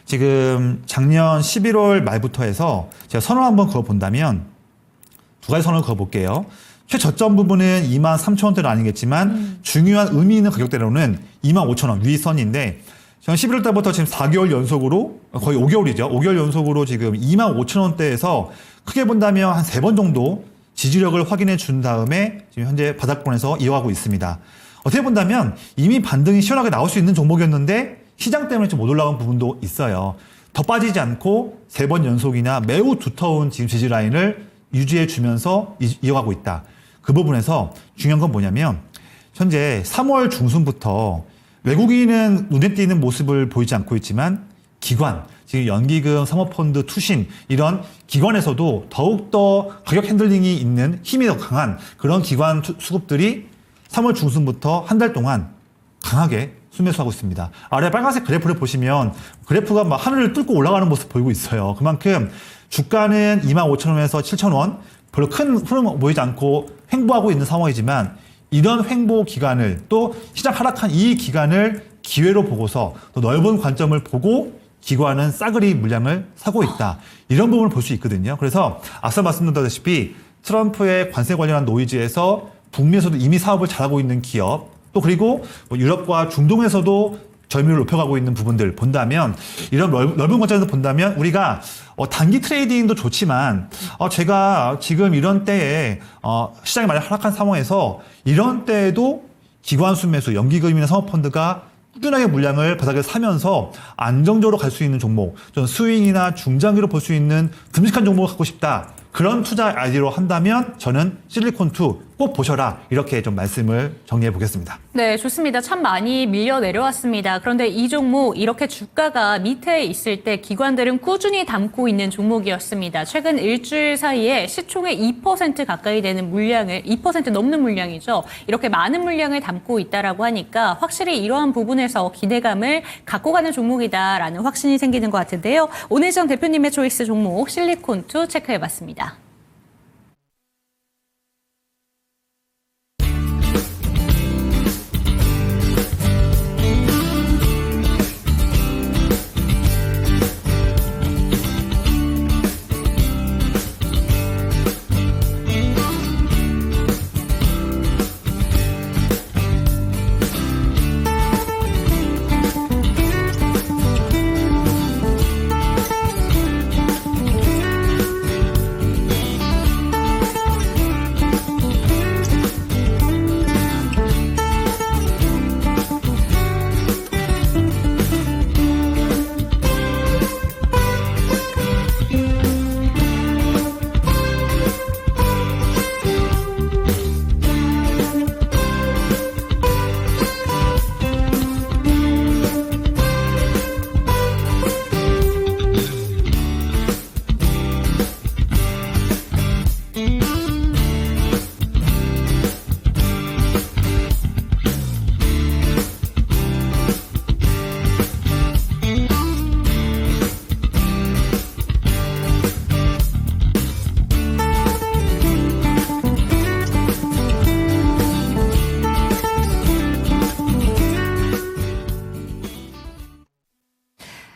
지금 작년 11월 말부터 해서 제가 선을 한번 그어본다면 두 가지 선을 그어볼게요. 최저점 부분은 23,000원대는 아니겠지만 중요한 의미 있는 가격대로는 25,000원 윗선인데 저는 11월 달부터 지금 4개월 연속으로 거의 5개월이죠. 5개월 연속으로 지금 25,000원대에서 크게 본다면 한 3번 정도 지지력을 확인해 준 다음에 지금 현재 바닥권에서 이어가고 있습니다. 어떻게 본다면 이미 반등이 시원하게 나올 수 있는 종목이었는데 시장 때문에 좀 못 올라간 부분도 있어요. 더 빠지지 않고 3번 연속이나 매우 두터운 지금 지지 라인을 유지해 주면서 이어가고 있다. 그 부분에서 중요한 건 뭐냐면 현재 3월 중순부터 외국인은 눈에 띄는 모습을 보이지 않고 있지만 기관, 지금 연기금, 사모펀드, 투신 이런 기관에서도 더욱더 가격 핸들링이 있는 힘이 더 강한 그런 기관 수급들이 3월 중순부터 한 달 동안 강하게 순매수하고 있습니다. 아래 빨간색 그래프를 보시면 그래프가 막 하늘을 뚫고 올라가는 모습 보이고 있어요. 그만큼 주가는 25,000원에서 7,000원 별로 큰 흐름 보이지 않고 횡보하고 있는 상황이지만 이런 횡보 기간을 또 시장 하락한 이 기간을 기회로 보고서 또 넓은 관점을 보고 기관은 싸그리 물량을 사고 있다. 이런 부분을 볼 수 있거든요. 그래서 앞서 말씀드렸다시피 트럼프의 관세 관련한 노이즈에서 북미에서도 이미 사업을 잘하고 있는 기업 또 그리고 유럽과 중동에서도 점유율을 높여가고 있는 부분들 본다면 이런 넓은 관점에서 본다면 우리가 단기 트레이딩도 좋지만 제가 지금 이런 때에 시장이 많이 하락한 상황에서 이런 때에도 기관 순매수, 연기금이나 사모펀드가 꾸준하게 물량을 바닥에 사면서 안정적으로 갈 수 있는 종목, 좀 스윙이나 중장기로 볼 수 있는 듬직한 종목을 갖고 싶다. 그런 투자 아이디어로 한다면 저는 실리콘2 꼭 보셔라. 이렇게 좀 말씀을 정리해 보겠습니다. 네, 좋습니다. 참 많이 밀려 내려왔습니다. 그런데 이 종목 이렇게 주가가 밑에 있을 때 기관들은 꾸준히 담고 있는 종목이었습니다. 최근 일주일 사이에 시총의 2% 가까이 되는 물량을 2% 넘는 물량이죠. 이렇게 많은 물량을 담고 있다라고 하니까 확실히 이러한 부분에서 기대감을 갖고 가는 종목이다라는 확신이 생기는 것 같은데요. 오내정 대표님의 초이스 종목 실리콘2 체크해봤습니다.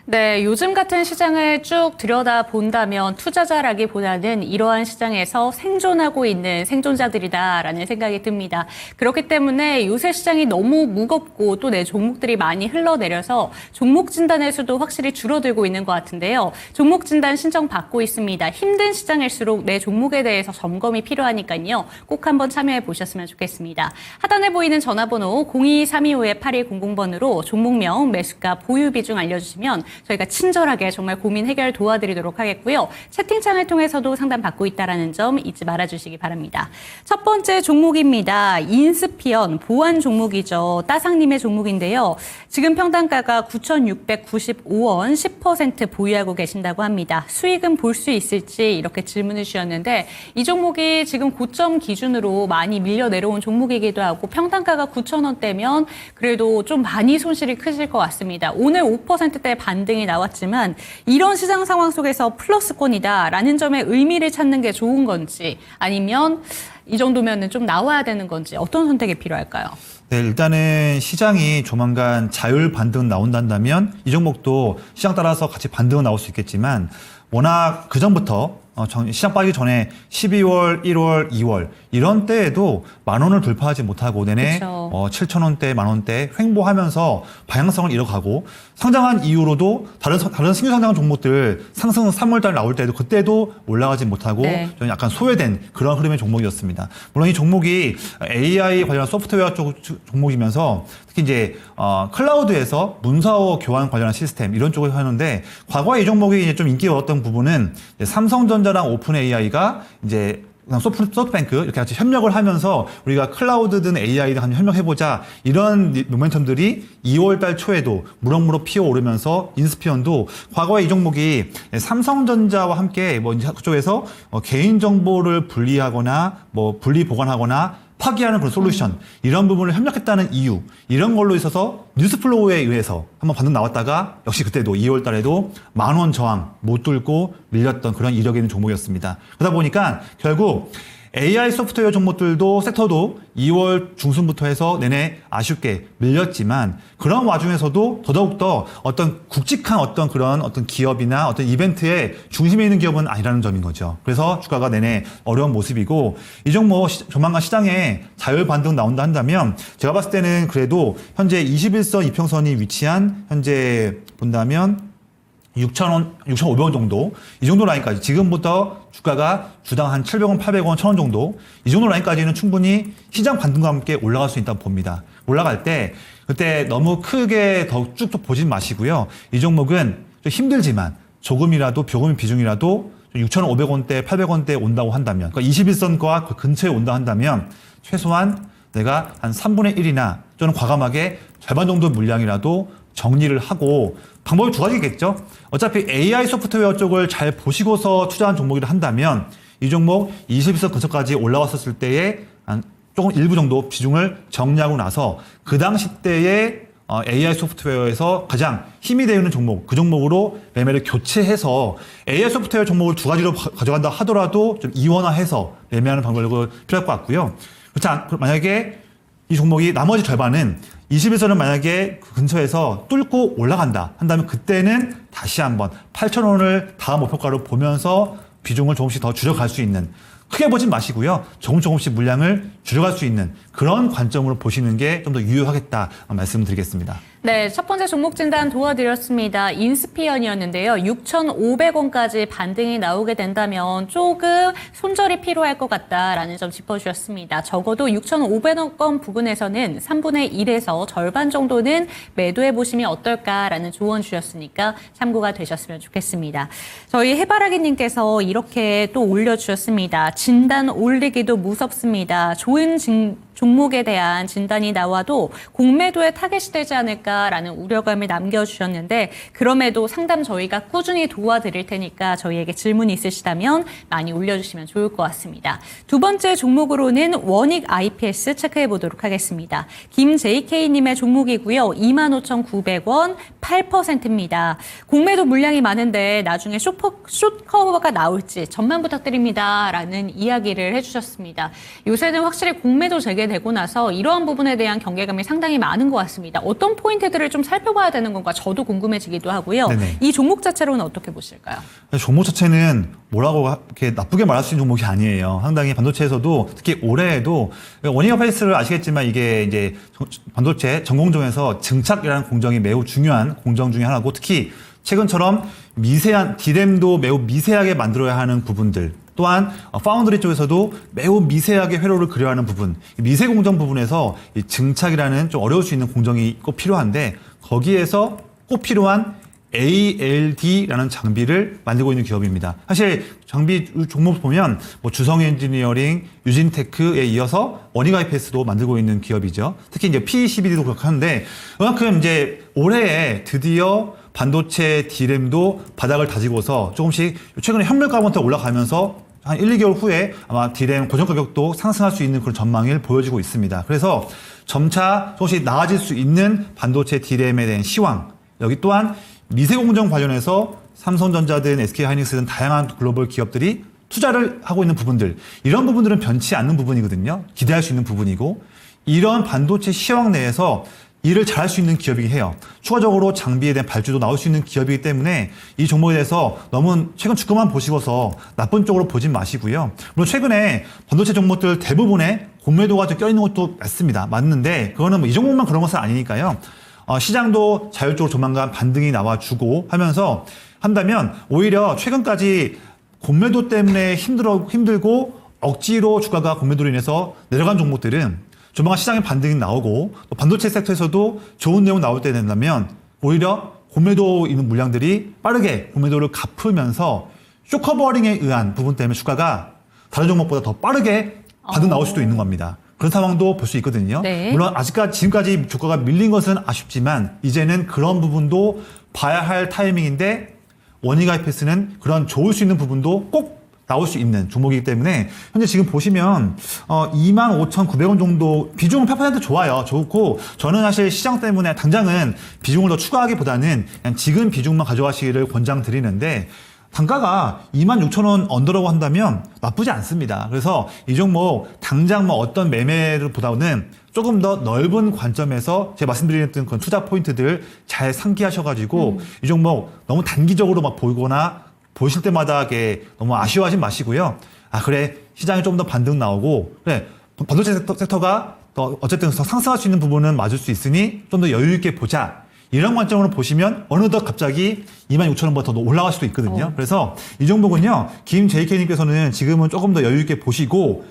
네, 요즘 같은 시장을 쭉 들여다본다면 투자자라기보다는 이러한 시장에서 생존하고 있는 생존자들이다라는 생각이 듭니다. 그렇기 때문에 요새 시장이 너무 무겁고 또 내 종목들이 많이 흘러내려서 종목 진단에서도 확실히 줄어들고 있는 것 같은데요. 종목 진단 신청 받고 있습니다. 힘든 시장일수록 내 종목에 대해서 점검이 필요하니까요. 꼭 한번 참여해 보셨으면 좋겠습니다. 하단에 보이는 전화번호 02-325-8100번으로 종목명, 매수가, 보유 비중 알려주시면 저희가 친절하게 정말 고민 해결 도와드리도록 하겠고요. 채팅창을 통해서도 상담 받고 있다는 점 잊지 말아주시기 바랍니다. 첫 번째 종목입니다. 인스피언 보안 종목이죠. 따상님의 종목인데요. 지금 평단가가 9,695원 10% 보유하고 계신다고 합니다. 수익은 볼 수 있을지 이렇게 질문을 주셨는데 이 종목이 지금 고점 기준으로 많이 밀려 내려온 종목이기도 하고 평단가가 9,000원대면 그래도 좀 많이 손실이 크실 것 같습니다. 오늘 5%대 반등이 나왔지만 이런 시장 상황 속에서 플러스권이다라는 점에 의미를 찾는 게 좋은 건지 아니면 이 정도면은 좀 나와야 되는 건지 어떤 선택이 필요할까요? 네, 일단은 시장이 조만간 자율 반등 나온다면 이 종목도 시장 따라서 같이 반등은 나올 수 있겠지만 워낙 그전부터 시장 빠지기 전에 12월, 1월, 2월 이런 때에도 10,000원을 돌파하지 못하고 내내 7,000원대, 10,000원대 횡보하면서 방향성을 잃어가고 상장한 이후로도 다른 신규 상장 종목들 상승 3월달 나올 때도 그때도 올라가지 못하고 좀 약간 소외된 그런 흐름의 종목이었습니다. 물론 이 종목이 AI 관련 소프트웨어 쪽 종목이면서 특히 이제 클라우드에서 문서 교환 관련한 시스템 이런 쪽을 하는데 과거에 이 종목이 이제 좀 인기가 얻었던 부분은 삼성전자랑 오픈 AI가 이제 소프트뱅크 이렇게 같이 협력을 하면서 우리가 클라우드든 AI든 한번 협력해보자 이런 모멘텀들이 2월달 초에도 무럭무럭 피어오르면서 인스피언도 과거에 이 종목이 삼성전자와 함께 뭐 그쪽에서 개인 정보를 분리하거나 뭐 분리 보관하거나 파기하는 그런 솔루션 이런 부분을 협력했다는 이유 이런 걸로 있어서 뉴스플로우에 의해서 한번 반등 나왔다가 역시 그때도 2월 달에도 10,000원 저항 못 뚫고 밀렸던 그런 이력이 있는 종목이었습니다. 그러다 보니까 결국 AI 소프트웨어 종목들도 섹터도 2월 중순부터 해서 내내 아쉽게 밀렸지만 그런 와중에서도 더더욱더 어떤 굵직한 어떤 그런 어떤 기업이나 어떤 이벤트의 중심에 있는 기업은 아니라는 점인 거죠. 그래서 주가가 내내 어려운 모습이고 이 종목 조만간 시장에 자율 반등 나온다 한다면 제가 봤을 때는 그래도 현재 21선 이평선이 위치한 현재 본다면 6,000원, 6,500원 정도 이 정도 라인까지 지금부터 주가가 주당 한 700원, 800원, 1,000원 정도 이 정도 라인까지는 충분히 시장 반등과 함께 올라갈 수 있다고 봅니다. 올라갈 때 그때 너무 크게 더 쭉 보진 마시고요. 이 종목은 좀 힘들지만 조금이라도 조금의 비중이라도 6,500원대, 800원대 온다고 한다면 그러니까 21선과 그 근처에 온다 한다면 최소한 내가 한 3분의 1이나 또는 과감하게 절반 정도 물량이라도 정리를 하고 방법이 두 가지겠죠. 어차피 AI 소프트웨어 쪽을 잘 보시고서 투자한 종목이라 한다면 이 종목 21선 근처까지 올라왔었을 때에 한 조금 일부 정도 비중을 정리하고 나서 그 당시 때에 AI 소프트웨어에서 가장 힘이 되는 종목, 그 종목으로 매매를 교체해서 AI 소프트웨어 종목을 두 가지로 가져간다 하더라도 좀 이원화해서 매매하는 방법이 필요할 것 같고요. 그렇지 만약에 이 종목이 나머지 절반은 21선은 만약에 그 근처에서 뚫고 올라간다 한다면 그때는 다시 한번 8,000원을 다음 목표가로 보면서 비중을 조금씩 더 줄여갈 수 있는 크게 보진 마시고요. 조금씩 물량을 줄여갈 수 있는 그런 관점으로 보시는 게 좀 더 유효하겠다 말씀드리겠습니다. 네, 첫 번째 종목 진단 도와드렸습니다. 인스피언이었는데요. 6,500원까지 반등이 나오게 된다면 조금 손절이 필요할 것 같다라는 점 짚어주셨습니다. 적어도 6,500원 부근에서는 3분의 1에서 절반 정도는 매도해 보시면 어떨까라는 조언 주셨으니까 참고가 되셨으면 좋겠습니다. 저희 해바라기님께서 이렇게 또 올려주셨습니다. 진단 올리기도 무섭습니다. 좋은 종목에 대한 진단이 나와도 공매도에 타겟이 되지 않을까라는 우려감을 남겨주셨는데 그럼에도 상담 저희가 꾸준히 도와드릴 테니까 저희에게 질문이 있으시다면 많이 올려주시면 좋을 것 같습니다. 두 번째 종목으로는 원익 IPS 체크해 보도록 하겠습니다. 김JK님의 종목이고요. 25,900원 8%입니다. 공매도 물량이 많은데 나중에 숏커버가 나올지 전망 부탁드립니다. 라는 이야기를 해주셨습니다. 요새는 확실히 공매도 재개되고 나서 이러한 부분에 대한 경계감이 상당히 많은 것 같습니다. 어떤 포인트들을 좀 살펴봐야 되는 건가 저도 궁금해지기도 하고요. 네네. 이 종목 자체로는 어떻게 보실까요? 종목 자체는 뭐라고 이렇게 나쁘게 말할 수 있는 종목이 아니에요. 상당히 반도체에서도 특히 올해에도 원익 IPS를 아시겠지만 이게 이제 반도체 전공정에서 증착이라는 공정이 매우 중요한 공정 중에 하나고 특히 최근처럼 미세한 디램도 매우 미세하게 만들어야 하는 부분들 또한 파운드리 쪽에서도 매우 미세하게 회로를 그려야 하는 부분 미세 공정 부분에서 이 증착이라는 좀 어려울 수 있는 공정이 꼭 필요한데 거기에서 꼭 필요한 ALD라는 장비를 만들고 있는 기업입니다. 사실 장비 종목 보면 뭐 주성 엔지니어링, 유진테크에 이어서 원익IPS도 만들고 있는 기업이죠. 특히 이제 PCB도 그렇게 하는데 그만큼 이제 올해에 드디어 반도체 D램도 바닥을 다지고서 조금씩 최근에 현물가부터 올라가면서 한 1, 2개월 후에 아마 D램 고정 가격도 상승할 수 있는 그런 전망을 보여지고 있습니다. 그래서 점차 조금씩 나아질 수 있는 반도체 D램에 대한 시황, 여기 또한 미세 공정 관련해서 삼성전자든 SK하이닉스든 다양한 글로벌 기업들이 투자를 하고 있는 부분들, 이런 부분들은 변치 않는 부분이거든요. 기대할 수 있는 부분이고, 이런 반도체 시황 내에서 일을 잘할 수 있는 기업이긴 해요. 추가적으로 장비에 대한 발주도 나올 수 있는 기업이기 때문에 이 종목에 대해서 너무 최근 주가만 보시고서 나쁜 쪽으로 보진 마시고요. 물론 최근에 반도체 종목들 대부분의 공매도가 좀 껴있는 것도 맞습니다. 맞는데 그거는 뭐 이 종목만 그런 것은 아니니까요. 시장도 자율적으로 조만간 반등이 나와주고 하면서 한다면 오히려 최근까지 공매도 때문에 힘들고 억지로 주가가 공매도로 인해서 내려간 종목들은 조만간 시장에 반등이 나오고 또 반도체 섹터에서도 좋은 내용 나올 때 된다면 오히려 공매도 있는 물량들이 빠르게 공매도를 갚으면서 쇼커버링에 의한 부분 때문에 주가가 다른 종목보다 더 빠르게 반등 나올 수도 있는 겁니다. 그런 상황도 볼 수 있거든요. 네. 물론 지금까지 주가가 밀린 것은 아쉽지만 이제는 그런 부분도 봐야 할 타이밍인데 원익IPS는 그런 좋을 수 있는 부분도 꼭 나올 수 있는 종목이기 때문에 현재 지금 보시면 25,900원 정도 비중은 8% 좋아요. 좋고 저는 사실 시장 때문에 당장은 비중을 더 추가하기보다는 그냥 지금 비중만 가져가시기를 권장드리는데 단가가 26,000원 언더라고 한다면 나쁘지 않습니다. 그래서 이 종목 당장 뭐 어떤 매매를 보다는 조금 더 넓은 관점에서 제가 말씀드렸던 그런 투자 포인트들 잘 상기하셔가지고 이 종목 너무 단기적으로 막 보이거나 보실 때마다 이게 너무 아쉬워하지 마시고요. 그래 시장에 좀 더 반등 나오고 그래 반도체 섹터가 더 어쨌든 상승할 수 있는 부분은 맞을 수 있으니 좀 더 여유 있게 보자. 이런 관점으로 보시면 어느덧 갑자기 26,000원보다 더 올라갈 수도 있거든요. 그래서 이 종목은요. 김 JK님께서는 지금은 조금 더 여유 있게 보시고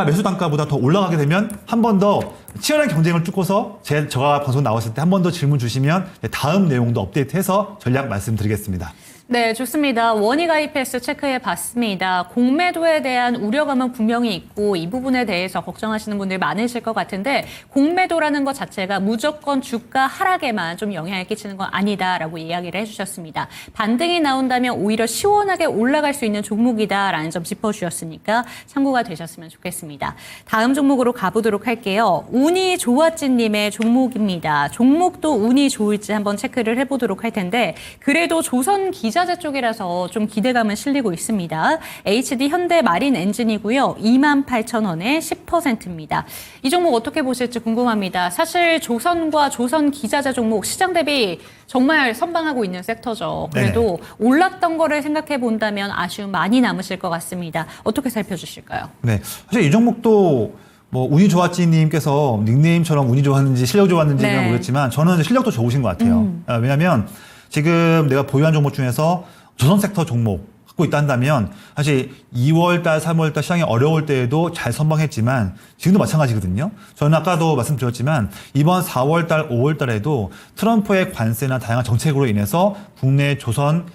매수 단가보다 더 올라가게 되면 한 번 더 치열한 경쟁을 뚫고서 제가 방송 나왔을 때 한 번 더 질문 주시면 다음 내용도 업데이트해서 전략 말씀드리겠습니다. 네, 좋습니다. 원익IPS 체크해 봤습니다. 공매도에 대한 우려감은 분명히 있고 이 부분에 대해서 걱정하시는 분들 많으실 것 같은데 공매도라는 것 자체가 무조건 주가 하락에만 좀 영향을 끼치는 건 아니다라고 이야기를 해주셨습니다. 반등이 나온다면 오히려 시원하게 올라갈 수 있는 종목이다라는 점 짚어주셨으니까 참고가 되셨으면 좋겠습니다. 다음 종목으로 가보도록 할게요. 운이 좋았지님의 종목입니다. 종목도 운이 좋을지 한번 체크를 해보도록 할 텐데 그래도 조선 기자재 쪽이라서 좀 기대감은 실리고 있습니다. HD 현대 마린 엔진이고요. 28,000원에 10%입니다. 이 종목 어떻게 보실지 궁금합니다. 사실 조선과 조선 기자재 종목 시장 대비 정말 선방하고 있는 섹터죠. 그래도 올랐던 거를 생각해 본다면 아쉬움 많이 남으실 것 같습니다. 어떻게 살펴주실까요? 네, 사실 이 종목도 뭐 운이 좋았지님께서 닉네임처럼 운이 좋았는지 실력 좋았는지는 모르겠지만 저는 실력도 좋으신 것 같아요. 왜냐하면 지금 내가 보유한 종목 중에서 조선 섹터 종목 갖고 있다 한다면 사실 2월달, 3월달 시장이 어려울 때에도 잘 선방했지만 지금도 마찬가지거든요. 저는 아까도 말씀드렸지만 이번 4월달, 5월달에도 트럼프의 관세나 다양한 정책으로 인해서 국내 조선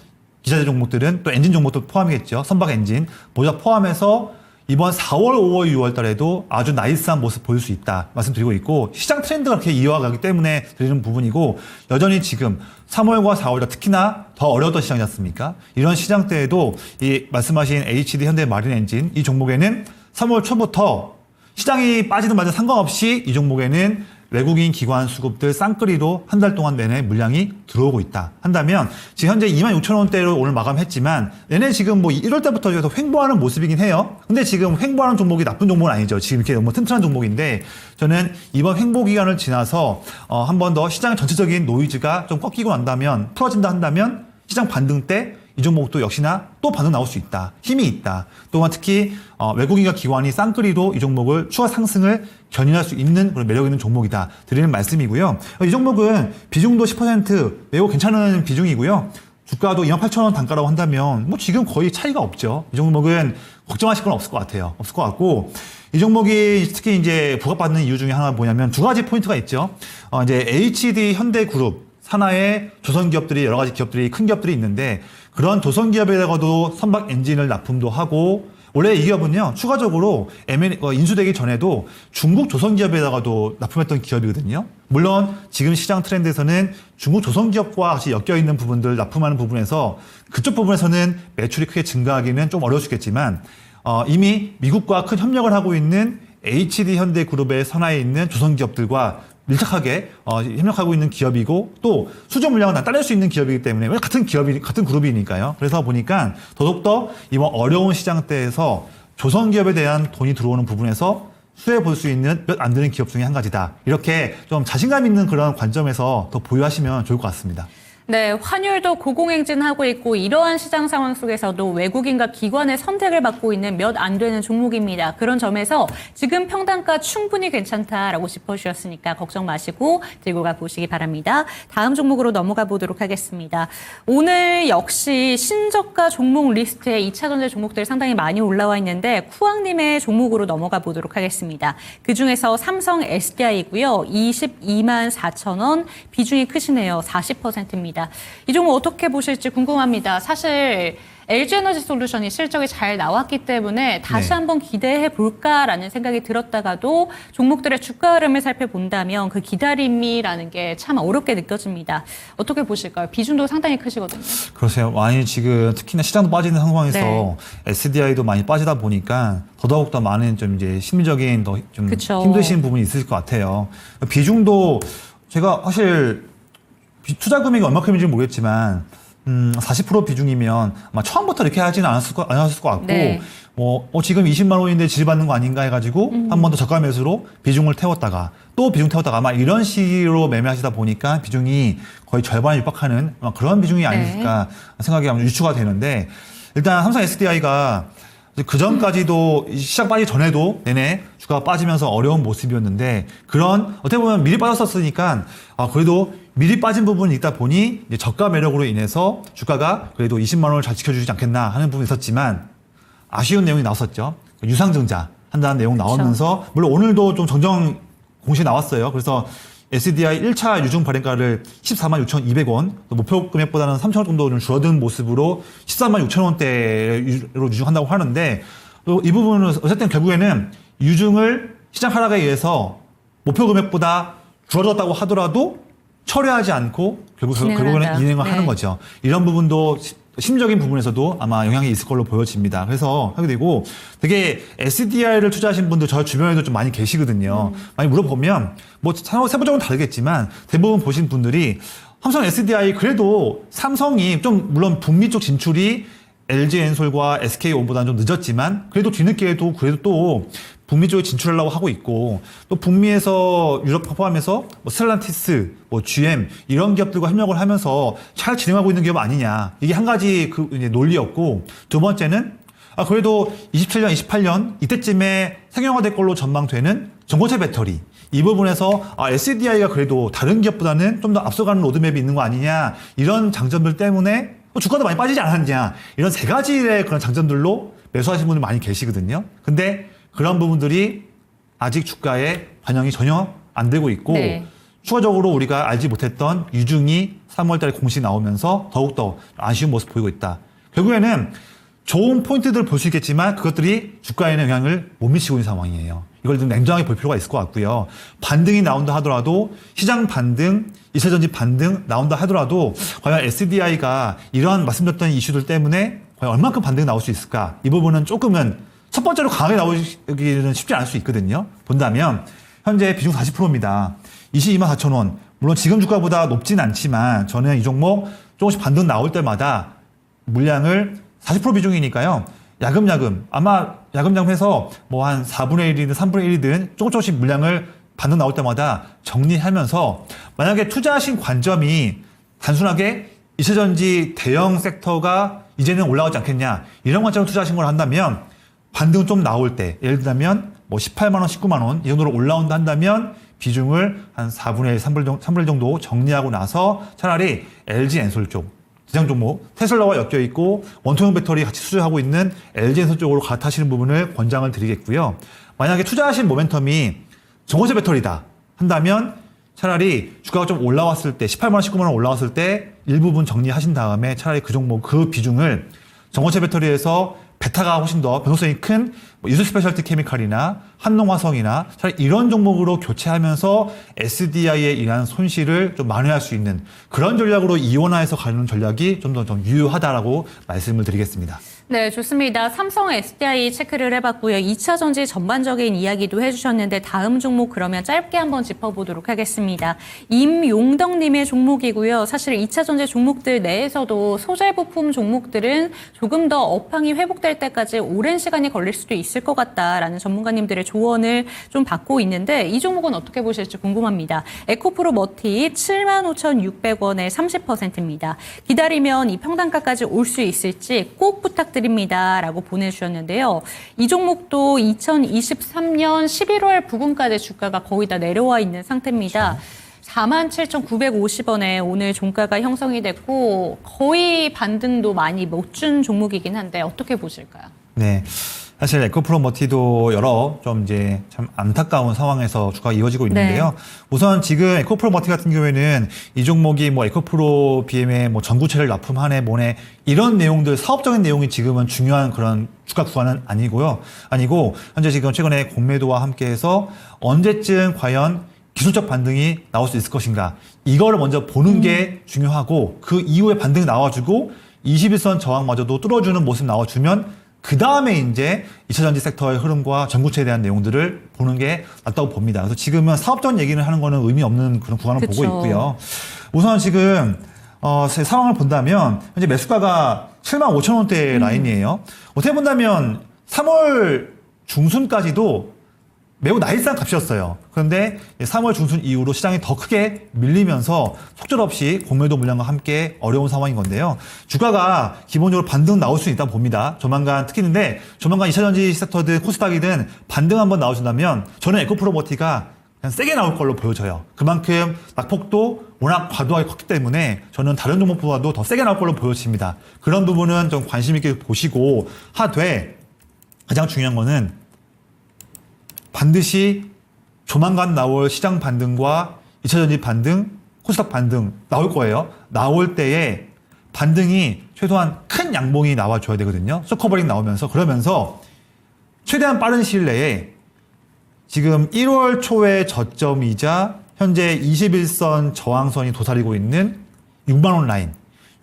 기자재 종목들은 또 엔진 종목도 포함이겠죠. 선박 엔진 모두 포함해서 이번 4월, 5월, 6월 달에도 아주 나이스한 모습 보일 수 있다 말씀드리고 있고 시장 트렌드가 그렇게 이어가기 때문에 드리는 부분이고 여전히 지금 3월과 4월달 특히나 더 어려웠던 시장이지 않습니까? 이런 시장 때에도 이 말씀하신 HD 현대 마린 엔진 이 종목에는 3월 초부터 시장이 빠지든 말든 상관없이 이 종목에는 외국인 기관 수급들 쌍끌이로 한 달 동안 내내 물량이 들어오고 있다 한다면 지금 현재 26,000원대로 오늘 마감했지만 내내 지금 뭐 1월 때부터 계속 횡보하는 모습이긴 해요. 근데 지금 횡보하는 종목이 나쁜 종목은 아니죠. 지금 이렇게 너무 튼튼한 종목인데 저는 이번 횡보 기간을 지나서 한 번 더 시장 전체적인 노이즈가 좀 꺾이고 난다면 풀어진다 한다면 시장 반등 때 이 종목도 역시나 또 반응 나올 수 있다. 힘이 있다. 또한 특히 외국인과 기관이 쌍끌이로 이 종목을 추가 상승을 견인할 수 있는 그런 매력 있는 종목이다. 드리는 말씀이고요. 이 종목은 비중도 10% 매우 괜찮은 비중이고요. 주가도 28,000원 단가라고 한다면 뭐 지금 거의 차이가 없죠. 이 종목은 걱정하실 건 없을 것 같아요. 없을 것 같고 이 종목이 특히 이제 부각받는 이유 중에 하나가 뭐냐면 두 가지 포인트가 있죠. 이제 HD 현대그룹 산하에 조선 기업들이 여러 가지 기업들이 큰 기업들이 있는데 그런 조선 기업에다가도 선박 엔진을 납품도 하고 원래 이 기업은요 추가적으로 인수되기 전에도 중국 조선 기업에다가도 납품했던 기업이거든요. 물론 지금 시장 트렌드에서는 중국 조선 기업과 같이 엮여 있는 부분들 납품하는 부분에서 그쪽 부분에서는 매출이 크게 증가하기는 좀 어려울 수 있겠지만 이미 미국과 큰 협력을 하고 있는 HD 현대그룹의 선하에 있는 조선 기업들과 밀착하게 협력하고 있는 기업이고 또 수조 물량을 다 따낼 수 있는 기업이기 때문에 같은 그룹이니까요. 그래서 보니까 더욱더 이번 어려운 시장대에서 조선 기업에 대한 돈이 들어오는 부분에서 수혜 볼 수 있는 몇 안 되는 기업 중에 한 가지다. 이렇게 좀 자신감 있는 그런 관점에서 더 보유하시면 좋을 것 같습니다. 네, 환율도 고공행진하고 있고 이러한 시장 상황 속에서도 외국인과 기관의 선택을 받고 있는 몇 안 되는 종목입니다. 그런 점에서 지금 평단가 충분히 괜찮다라고 짚어주셨으니까 걱정 마시고 들고 가보시기 바랍니다. 다음 종목으로 넘어가 보도록 하겠습니다. 오늘 역시 신저가 종목 리스트에 2차전지 종목들이 상당히 많이 올라와 있는데 쿠앙님의 종목으로 넘어가 보도록 하겠습니다. 그중에서 삼성 SDI고요. 22만 4천 원, 비중이 크시네요. 40%입니다. 이 종목 어떻게 보실지 궁금합니다. 사실 LG에너지솔루션이 실적이 잘 나왔기 때문에 다시 한번 기대해 볼까라는 생각이 들었다가도 종목들의 주가 흐름을 살펴본다면 그 기다림이라는 게 참 어렵게 느껴집니다. 어떻게 보실까요? 비중도 상당히 크시거든요. 그러세요. 많이 지금 특히나 시장도 빠지는 상황에서 SDI도 많이 빠지다 보니까 더더욱 더 많은 좀 이제 심리적인 더 좀 힘드신 부분이 있을 것 같아요. 비중도 제가 사실 투자 금액이 얼마큼인지 모르겠지만 40% 비중이면 아마 처음부터 이렇게 하지는 않았을 것 같고 지금 20만 원인데 질받는 거 아닌가 해가지고 한 번 더 저가 매수로 비중을 태웠다가 또 비중 태웠다가 아마 이런 식으로 매매하시다 보니까 비중이 거의 절반에 육박하는 그런 비중이 아닐까 생각이 유추가 되는데 일단 삼성 SDI가 그 전까지도 시장 빠지기 전에도 내내 주가가 빠지면서 어려운 모습이었는데 그런 어떻게 보면 미리 빠졌었으니까 그래도 미리 빠진 부분이 있다 보니 이제 저가 매력으로 인해서 주가가 그래도 20만 원을 잘 지켜주지 않겠나 하는 부분이 있었지만 아쉬운 내용이 나왔었죠. 유상증자 한다는 내용 나오면서 물론 오늘도 좀 정정 공시 나왔어요. 그래서 SDI 1차 유증 발행가를 14만 6,200원, 목표 금액보다는 3,000원 정도 좀 줄어든 모습으로 14만 6천 원대로 유증한다고 하는데 또 이 부분은 어쨌든 결국에는 유증을 시장 하락에 의해서 목표 금액보다 줄어졌다고 하더라도 철회하지 않고 결국에는 진행을 하는 거죠. 이런 부분도 심리적인 부분에서도 아마 영향이 있을 걸로 보여집니다. 그래서 하게 되고 되게 SDI를 투자하신 분들 저 주변에도 좀 많이 계시거든요. 많이 물어보면 뭐 세부적으로는 다르겠지만 대부분 보신 분들이 삼성 SDI 그래도 삼성이 좀 물론 북미 쪽 진출이 LG엔솔과 SK온보다는 좀 늦었지만 그래도 뒤늦게도 그래도 또 북미 쪽에 진출하려고 하고 있고 또 북미에서 유럽 포함해서 뭐 스텔란티스, 뭐 GM 이런 기업들과 협력을 하면서 잘 진행하고 있는 기업 아니냐 이게 한 가지 그 이제 논리였고 두 번째는 그래도 27년, 28년 이때쯤에 상용화될 걸로 전망되는 전고체 배터리 이 부분에서 SDI가 그래도 다른 기업보다는 좀 더 앞서가는 로드맵이 있는 거 아니냐 이런 장점들 때문에 주가도 많이 빠지지 않았냐 이런 세 가지의 그런 장점들로 매수하시는 분들 많이 계시거든요. 근데 그런 부분들이 아직 주가에 반영이 전혀 안 되고 있고 추가적으로 우리가 알지 못했던 유증이 3월 달에 공시 나오면서 더욱더 아쉬운 모습 보이고 있다. 결국에는 좋은 포인트들을 볼 수 있겠지만 그것들이 주가에는 영향을 못 미치고 있는 상황이에요. 이걸 좀 냉정하게 볼 필요가 있을 것 같고요. 반등이 나온다 하더라도 시장 반등, 2차전지 반등 나온다 하더라도 과연 SDI가 이런 말씀드렸던 이슈들 때문에 과연 얼마큼 반등이 나올 수 있을까? 이 부분은 조금은 첫 번째로 강하게 나오기는 쉽지 않을 수 있거든요. 본다면 현재 비중 40%입니다. 22만 4천 원. 물론 지금 주가보다 높진 않지만 저는 이 종목 조금씩 반등 나올 때마다 물량을 40% 비중이니까요. 야금야금 아마 야금야금 해서 뭐 한 4분의 1이든 3분의 1이든 조금씩 물량을 반등 나올 때마다 정리하면서 만약에 투자하신 관점이 단순하게 2차전지 대형 섹터가 이제는 올라가지 않겠냐 이런 관점으로 투자하신 걸 한다면 반등 좀 나올 때 예를 들면 뭐 18만 원, 19만 원 이 정도로 올라온다 한다면 비중을 한 4분의 1, 3분의 1 정도 정리하고 나서 차라리 LG엔솔 쪽 대장 종목 테슬라와 엮여 있고 원통형 배터리 같이 수주하고 있는 LG엔솔 쪽으로 갈아타시는 부분을 권장을 드리겠고요. 만약에 투자하신 모멘텀이 전고체 배터리다 한다면 차라리 주가가 좀 올라왔을 때 18만 원, 19만 원 올라왔을 때 일부분 정리하신 다음에 차라리 그 종목 그 비중을 전고체 배터리에서 베타가 훨씬 더 변동성이 큰 이수 스페셜티 케미칼이나 한농화성이나 차라리 이런 종목으로 교체하면서 SDI에 의한 손실을 좀 만회할 수 있는 그런 전략으로 이원화해서 가는 전략이 좀 더 좀 유효하다라고 말씀을 드리겠습니다. 네, 좋습니다. 삼성 SDI 체크를 해봤고요. 2차 전지 전반적인 이야기도 해주셨는데 다음 종목 그러면 짧게 한번 짚어보도록 하겠습니다. 임용덕님의 종목이고요. 사실 2차 전지 종목들 내에서도 소재 부품 종목들은 조금 더 업황이 회복될 때까지 오랜 시간이 걸릴 수도 있을 것 같다라는 전문가님들의 조언을 좀 받고 있는데 이 종목은 어떻게 보실지 궁금합니다. 에코프로 머티 75,600원에 30%입니다. 기다리면 이 평단가까지 올 수 있을지 꼭 부탁드립니다. 라고 보내주셨는데요. 이 종목도 2023년 11월 부근까지 주가가 거의 다 내려와 있는 상태입니다. 47,950원에 오늘 종가가 형성이 됐고 거의 반등도 많이 못 준 종목이긴 한데 어떻게 보실까요? 네. 사실 에코프로 머티도 여러 좀 이제 참 안타까운 상황에서 주가가 이어지고 있는데요. 네. 우선 지금 에코프로 머티 같은 경우에는 이 종목이 뭐 에코프로 BM에 뭐 전구체를 납품하네 뭐네 이런 내용들 사업적인 내용이 지금은 중요한 그런 주가 구간은 아니고 현재 지금 최근에 공매도와 함께해서 언제쯤 과연 기술적 반등이 나올 수 있을 것인가 이거를 먼저 보는 게 중요하고 그 이후에 반등이 나와주고 21선 저항마저도 뚫어주는 모습 나와주면 그 다음에 이제 2차 전지 섹터의 흐름과 전구체에 대한 내용들을 보는 게 낫다고 봅니다. 그래서 지금은 사업적인 얘기를 하는 거는 의미 없는 그런 구간을 그쵸. 보고 있고요. 우선 지금 상황을 본다면 현재 매수가가 75,000원대 라인이에요. 어떻게 본다면 3월 중순까지도 매우 나이스한 값이었어요. 그런데 3월 중순 이후로 시장이 더 크게 밀리면서 속절없이 공매도 물량과 함께 어려운 상황인 건데요. 주가가 기본적으로 반등 나올 수 있다고 봅니다. 조만간 특히인데 조만간 2차전지 섹터든 코스닥이든 반등 한번 나오신다면 저는 에코프로 머티가 그냥 세게 나올 걸로 보여져요. 그만큼 낙폭도 워낙 과도하게 컸기 때문에 저는 다른 종목보다도 더 세게 나올 걸로 보여집니다. 그런 부분은 좀 관심 있게 보시고 하되 가장 중요한 거는 반드시 조만간 나올 시장 반등과 2차전지 반등, 코스닥 반등 나올 거예요. 나올 때에 반등이 최소한 큰 양봉이 나와줘야 되거든요. 쇼커버링 나오면서 그러면서 최대한 빠른 시일 내에 지금 1월 초의 저점이자 현재 21선 저항선이 도사리고 있는 6만원 라인,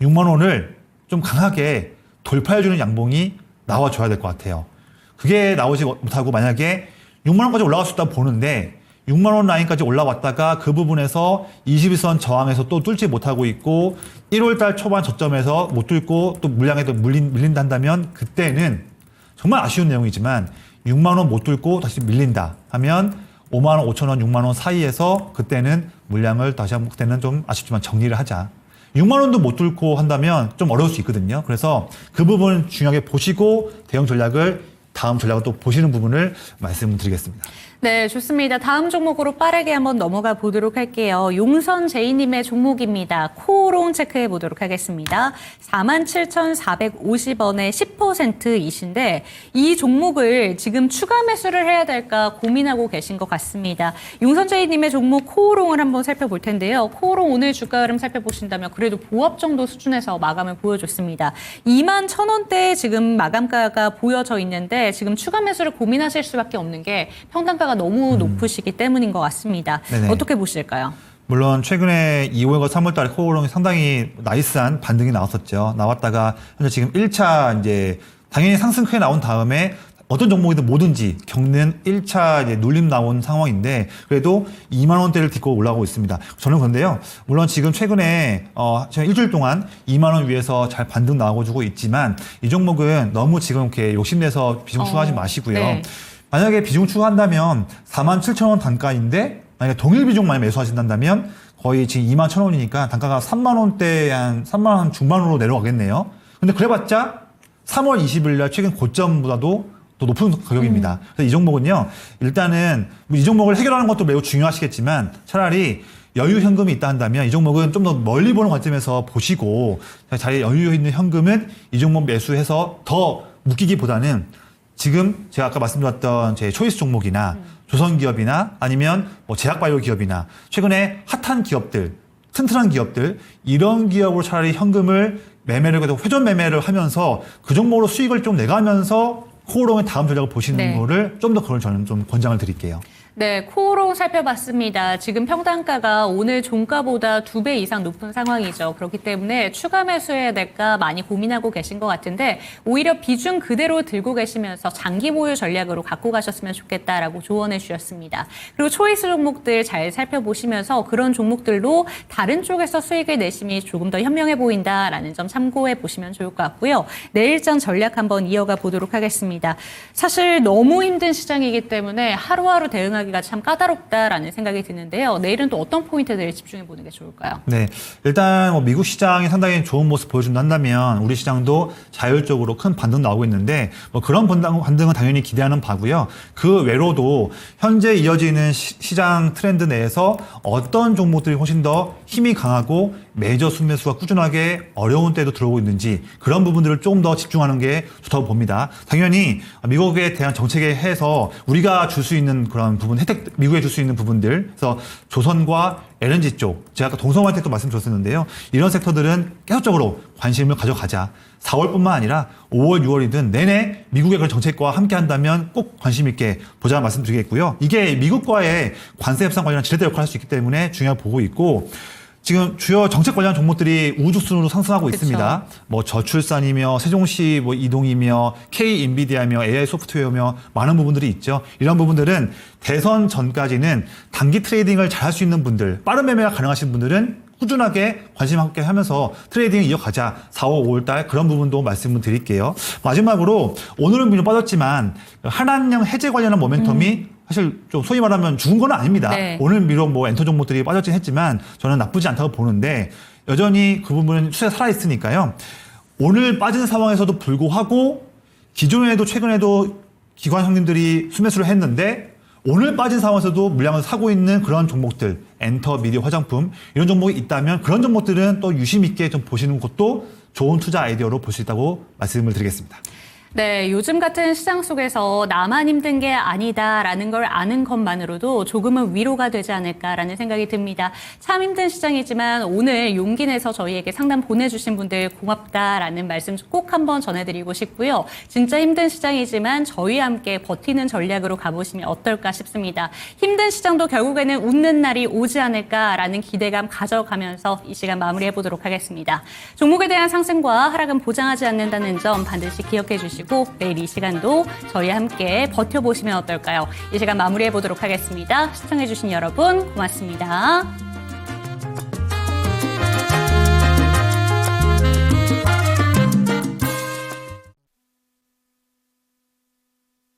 6만원을 좀 강하게 돌파해주는 양봉이 나와줘야 될 것 같아요. 그게 나오지 못하고 만약에 6만원까지 올라갈 수 있다고 보는데 6만원 라인까지 올라왔다가 그 부분에서 21선 저항에서 또 뚫지 못하고 있고 1월달 초반 저점에서 못 뚫고 또 물량에 또 밀린다면 그때는 정말 아쉬운 내용이지만 6만원 못 뚫고 다시 밀린다 하면 5만원, 5천원, 6만원 사이에서 그때는 물량을 다시 한번 그때는 좀 아쉽지만 정리를 하자. 6만원도 못 뚫고 한다면 좀 어려울 수 있거든요. 그래서 그 부분 중요하게 보시고 대응 전략을 다음 전략을 또 보시는 부분을 말씀드리겠습니다. 네, 좋습니다. 다음 종목으로 빠르게 한번 넘어가 보도록 할게요. 용선 제이님의 종목입니다. 코오롱 체크해 보도록 하겠습니다. 47,450원에 10%이신데 이 종목을 지금 추가 매수를 해야 될까 고민하고 계신 것 같습니다. 용선 제이님의 종목 코오롱을 한번 살펴볼 텐데요. 코오롱 오늘 주가 흐름 살펴보신다면 그래도 보합 정도 수준에서 마감을 보여줬습니다. 21,000원대에 지금 마감가가 보여져 있는데 지금 추가 매수를 고민하실 수밖에 없는 게 평단가가 너무 높으시기 때문인 것 같습니다. 네네. 어떻게 보실까요? 물론 최근에 2월과 3월달에 코오롱이 상당히 나이스한 반등이 나왔었죠. 나왔다가 현재 지금 1차 이제 당연히 상승 크게 나온 다음에 어떤 종목이든 뭐든지 겪는 1차 이제 눌림 나온 상황인데 그래도 2만 원대를 딛고 올라가고 있습니다. 저는 그런데요. 물론 지금 최근에 제가 일주일 동안 2만 원 위에서 잘 반등 나와주고 있지만 이 종목은 너무 지금 이렇게 욕심내서 비중 추가하지 마시고요. 네. 만약에 비중 추가한다면 47,000원 단가인데 만약에 동일 비중 만약 매수하신다면 거의 지금 21,000원이니까 단가가 3만 원대 한 3만 원 중반으로 내려가겠네요. 근데 그래봤자 3월 20일 날 최근 고점보다도 더 높은 가격입니다. 그래서 이 종목은요. 일단은 이 종목을 해결하는 것도 매우 중요하시겠지만 차라리 여유 현금이 있다 한다면 이 종목은 좀 더 멀리 보는 관점에서 보시고 자기 여유 있는 현금은 이 종목 매수해서 더 묶이기보다는 지금 제가 아까 말씀드렸던 제 초이스 종목이나 조선기업이나 아니면 뭐 제약바이오 기업이나 최근에 핫한 기업들, 튼튼한 기업들 이런 기업으로 차라리 현금을 매매를 해도 회전 매매를 하면서 그 종목으로 수익을 좀 내가면서 코오롱의 다음 전략을 보시는 네. 거를 좀 더 그걸 저는 좀 권장을 드릴게요. 네, 코오롱 살펴봤습니다. 지금 평단가가 오늘 종가보다 2배 이상 높은 상황이죠. 그렇기 때문에 추가 매수해야 될까 많이 고민하고 계신 것 같은데 오히려 비중 그대로 들고 계시면서 장기 보유 전략으로 갖고 가셨으면 좋겠다라고 조언해 주셨습니다. 그리고 초이스 종목들 잘 살펴보시면서 그런 종목들로 다른 쪽에서 수익을 내심이 조금 더 현명해 보인다라는 점 참고해 보시면 좋을 것 같고요. 내일장 전략 한번 이어가 보도록 하겠습니다. 사실 너무 힘든 시장이기 때문에 하루하루 대응하기가 참 까다롭다라는 생각이 드는데요. 내일은 또 어떤 포인트들을 집중해 보는 게 좋을까요? 네, 일단 뭐 미국 시장이 상당히 좋은 모습 보여준다 한다면 우리 시장도 자율적으로 큰 반등 나오고 있는데 뭐 그런 반등은 당연히 기대하는 바고요. 그 외로도 현재 이어지는 시장 트렌드 내에서 어떤 종목들이 훨씬 더 힘이 강하고 매저 순매수가 꾸준하게 어려운 때도 들어오고 있는지 그런 부분들을 조금 더 집중하는 게 좋다고 봅니다. 당연히 미국에 대한 정책에 해서 우리가 줄 수 있는 그런 부분 혜택, 미국에 줄 수 있는 부분들, 그래서 조선과 LNG 쪽, 제가 아까 동성화한테 또 말씀드렸었는데요. 이런 섹터들은 계속적으로 관심을 가져가자. 4월뿐만 아니라 5월, 6월이든 내내 미국의 그런 정책과 함께 한다면 꼭 관심 있게 보자 말씀드리겠고요. 이게 미국과의 관세 협상 관련한 지렛대 역할을 할 수 있기 때문에 중요하게 보고 있고, 지금 주요 정책 관련 종목들이 우후죽순으로 상승하고 그쵸. 있습니다. 뭐 저출산이며 세종시 뭐 이동이며 K 인비디아며 AI 소프트웨어며 많은 부분들이 있죠. 이런 부분들은 대선 전까지는 단기 트레이딩을 잘 할 수 있는 분들, 빠른 매매가 가능하신 분들은 꾸준하게 관심 함께 하면서 트레이딩을 이어가자. 4월, 5월 달 그런 부분도 말씀을 드릴게요. 마지막으로 오늘은 좀 빠졌지만 한한령 해제 관련한 모멘텀이 사실 좀 소위 말하면 죽은 건 아닙니다. 네. 오늘 비록 뭐 엔터 종목들이 빠졌긴 했지만 저는 나쁘지 않다고 보는데 여전히 그 부분은 수에 살아있으니까요. 오늘 빠진 상황에서도 불구하고 기존에도 최근에도 기관 형님들이 수매수를 했는데 오늘 빠진 상황에서도 물량을 사고 있는 그런 종목들, 엔터, 미디어, 화장품 이런 종목이 있다면 그런 종목들은 또 유심 있게 좀 보시는 것도 좋은 투자 아이디어로 볼 수 있다고 말씀을 드리겠습니다. 네, 요즘 같은 시장 속에서 나만 힘든 게 아니다라는 걸 아는 것만으로도 조금은 위로가 되지 않을까라는 생각이 듭니다. 참 힘든 시장이지만 오늘 용기 내서 저희에게 상담 보내주신 분들 고맙다라는 말씀 꼭 한번 전해드리고 싶고요. 진짜 힘든 시장이지만 저희와 함께 버티는 전략으로 가보시면 어떨까 싶습니다. 힘든 시장도 결국에는 웃는 날이 오지 않을까라는 기대감 가져가면서 이 시간 마무리해보도록 하겠습니다. 종목에 대한 상승과 하락은 보장하지 않는다는 점 반드시 기억해 주시고 내일 이 시간도 저희와 함께 버텨보시면 어떨까요? 이 시간 마무리해보도록 하겠습니다. 시청해주신 여러분 고맙습니다.